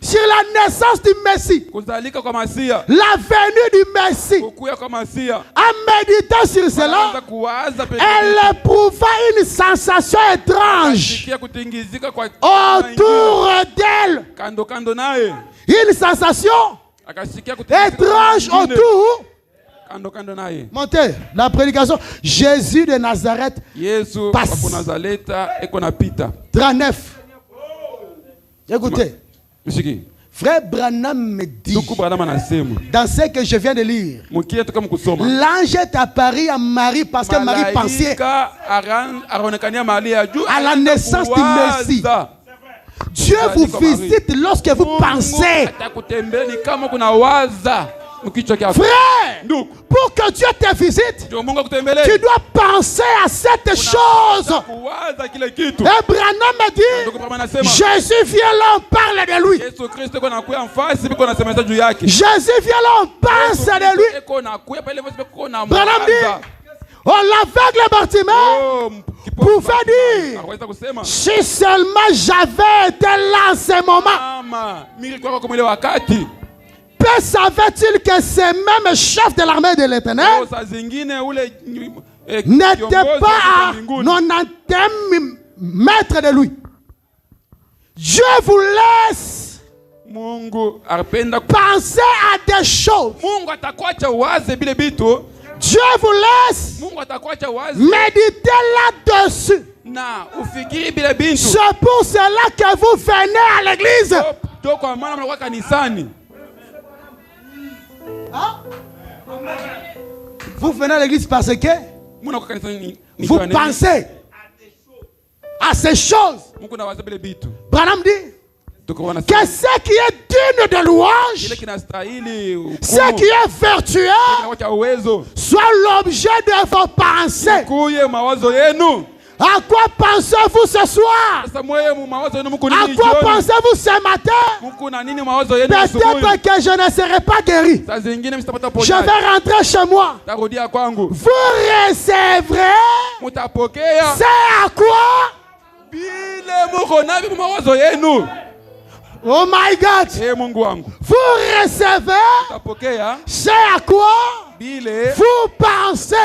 Speaker 1: sur la naissance du Messie, la venue du Messie. En méditant sur cela, elle éprouva une sensation étrange autour d'elle. Une sensation étrange autour. Montez la prédication. Jésus de Nazareth passe. 39. Écoutez, frère Branham me dit, dans ce que je viens de lire, l'ange est apparu à Marie parce que Marie pensait à la naissance du Messie. Dieu vous visite lorsque vous pensez Frère, pour que Dieu te visite, tu dois penser à cette chose. Et Branham me dit, Jésus vient là, on parle de lui. Jésus vient là, on pense de lui. Branham dit, l'aveugle Bartimée pouvait dire, si seulement j'avais été là en ce moment. Peu savait-il que ces mêmes chefs de l'armée de l'Éternel n'étaient pas à 90 mètres de lui. Dieu vous laisse penser à des choses. Dieu vous laisse méditer là-dessus. C'est pour cela que vous venez à l'église. Vous venez à l'église parce que vous pensez à ces choses. Branham dit que ce qui est digne de louange, ce qui est vertueux, soit l'objet de vos pensées. À quoi pensez-vous ce soir? À quoi pensez-vous ce matin? Peut-être que je ne serai pas guéri. Je vais rentrer chez moi. Vous recevrez. C'est à quoi? Oh my God. Vous recevez. C'est à quoi? Vous pensez.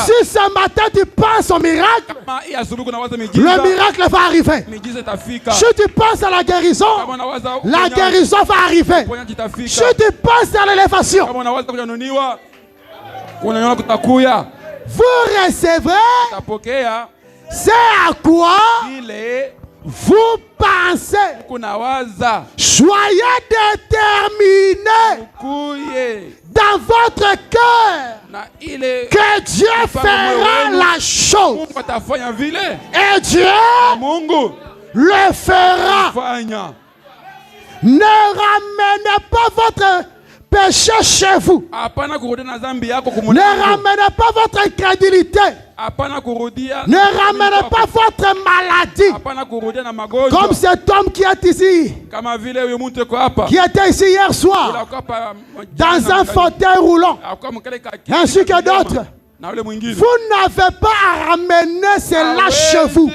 Speaker 1: Si ce matin tu penses au miracle, le miracle va arriver. Si tu penses à la guérison va arriver. Si tu penses à l'élévation, vous recevrez. C'est à quoi vous pensez. Soyez déterminés dans votre cœur que Dieu fera la chose. Et Dieu le fera. Ne ramenez pas votre péché chez vous. Ne ramenez pas votre incrédulité. Ne ramenez pas votre maladie. Comme cet homme qui est ici, qui était ici hier soir, dans un fauteuil roulant, ainsi que d'autres. Vous n'avez pas à ramener cela chez vous.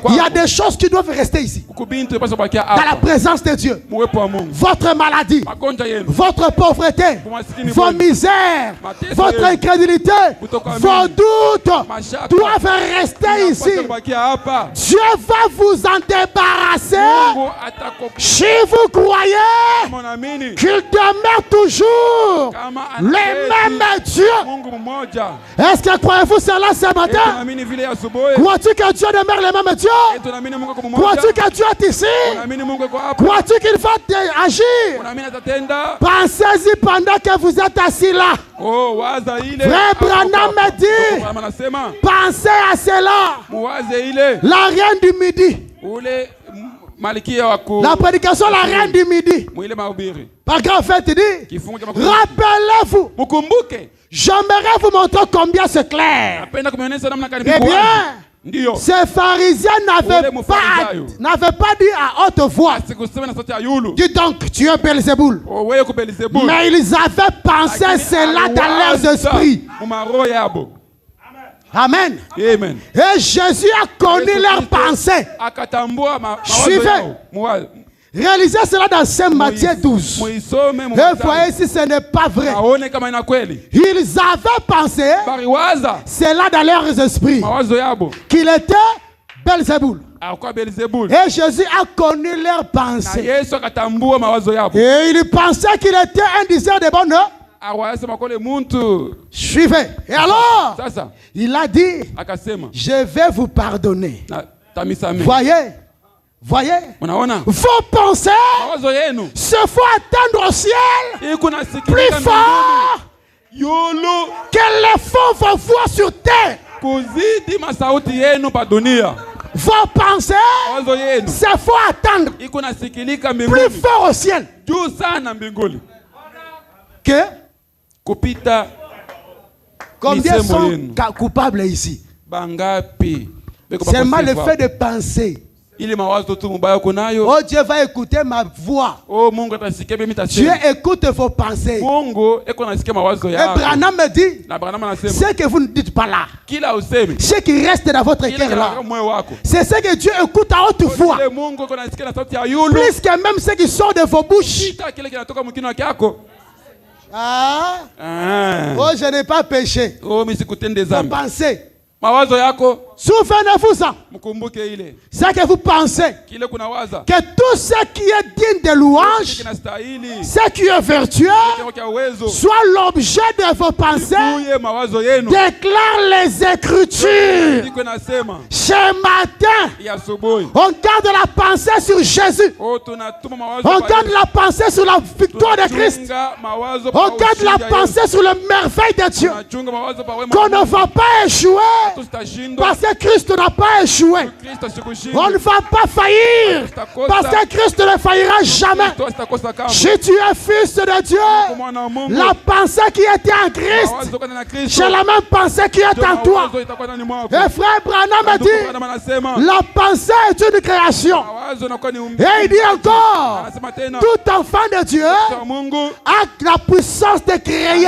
Speaker 1: Il y a des choses qui doivent rester ici, dans la présence de Dieu. Votre maladie, votre pauvreté, vos misères, votre incrédulité, vos doutes doivent rester ici. Dieu va vous en débarrasser si vous croyez qu'il demeure toujours le même Dieu. Est-ce que croyez-vous cela ce matin? Crois-tu que Dieu demeure le même Dieu? Crois-tu que Dieu est ici? Crois-tu qu'il va agir? Pensez-y pendant que vous êtes assis là. Frère Branham me dit, pensez à cela. La reine du midi. La prédication la reine du midi. Par grand fait, il dit, rappelez-vous. J'aimerais vous montrer combien c'est clair. Eh bien, ces pharisiens n'avaient pas dit à haute voix, dis donc, tu es Belzéboul. Mais ils avaient pensé cela dans leurs esprits. Amen. Et Jésus a connu leurs pensées. Suivez. Réalisez cela dans Saint Matthieu 12. Et voyez si ce n'est pas vrai. Ils avaient pensé cela dans leurs esprits, qu'il était Belzéboul. Et Jésus a connu leurs pensées. Et il pensait qu'il était un diseur de bonheur. Suivez. Et alors, il a dit, je vais vous pardonner. Voyez, vos pensées se font atteindre au ciel plus fort que les font vos voix sur terre. Vos pensées se font atteindre plus fort au ciel. que combien sont coupables ici? Seulement le fait de penser. Oh, Dieu va écouter ma voix. Dieu écoute vos pensées. Et Branham me dit, ce que vous ne dites pas là, ce qui reste dans votre cœur là, c'est ce que Dieu écoute à haute voix. Plus que même ce qui sort de vos bouches. Ah. Oh, je n'ai pas péché. Vos pensées. Souvenez-vous ça. C'est que vous pensez que tout ce qui est digne de louange, ce qui est vertueux, soit l'objet de vos pensées. Déclare les Écritures. Ce matin, on garde la pensée sur Jésus. On garde la pensée sur la victoire de Christ. On garde la pensée sur le merveille de Dieu. Qu'on ne va pas échouer. Parce que Christ n'a pas échoué. On ne va pas faillir. Parce que Christ ne faillira jamais. Si tu es fils de Dieu, la pensée qui était en Christ, c'est la même pensée qui est en toi. Et frère Branham me dit, la pensée est une création. Et il dit encore, tout enfant de Dieu a la puissance de créer.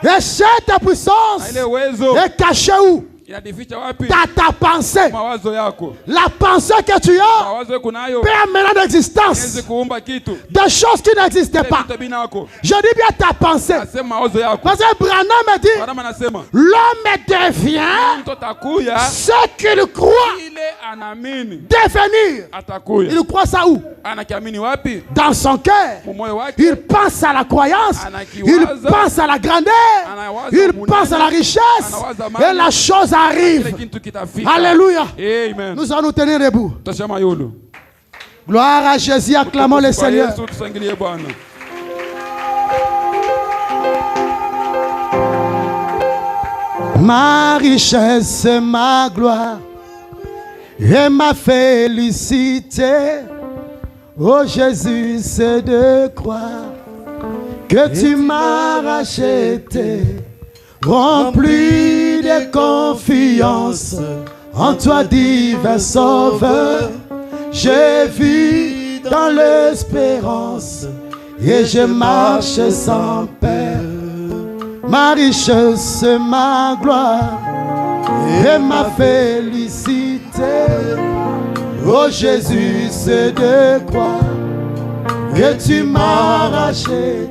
Speaker 1: Et cette puissance est cachée où? Dans ta pensée. La pensée que tu as peut amener l'existence des choses qui n'existaient pas. Je dis bien ta pensée. Parce que Branham me dit, l'homme devient ce qu'il croit devenir. Il croit ça où? Dans son cœur. Il pense à la croyance. Il pense à la grandeur. Il pense à la richesse. Et la chose arrive. Alléluia. Amen. Nous allons nous tenir debout. Gloire à Jésus. Acclamons le Seigneur. Ma richesse, ma gloire et ma félicité. Oh Jésus, c'est de croire que tu m'as racheté, rempli de confiance en toi, divin Sauveur. J'ai vu dans l'espérance et je marche sans peur. Ma richesse, ma gloire et ma félicité. Oh Jésus, c'est de croire que tu m'as racheté,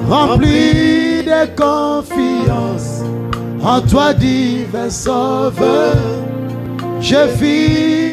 Speaker 1: rempli de confiance en toi, divin Sauveur. Je vis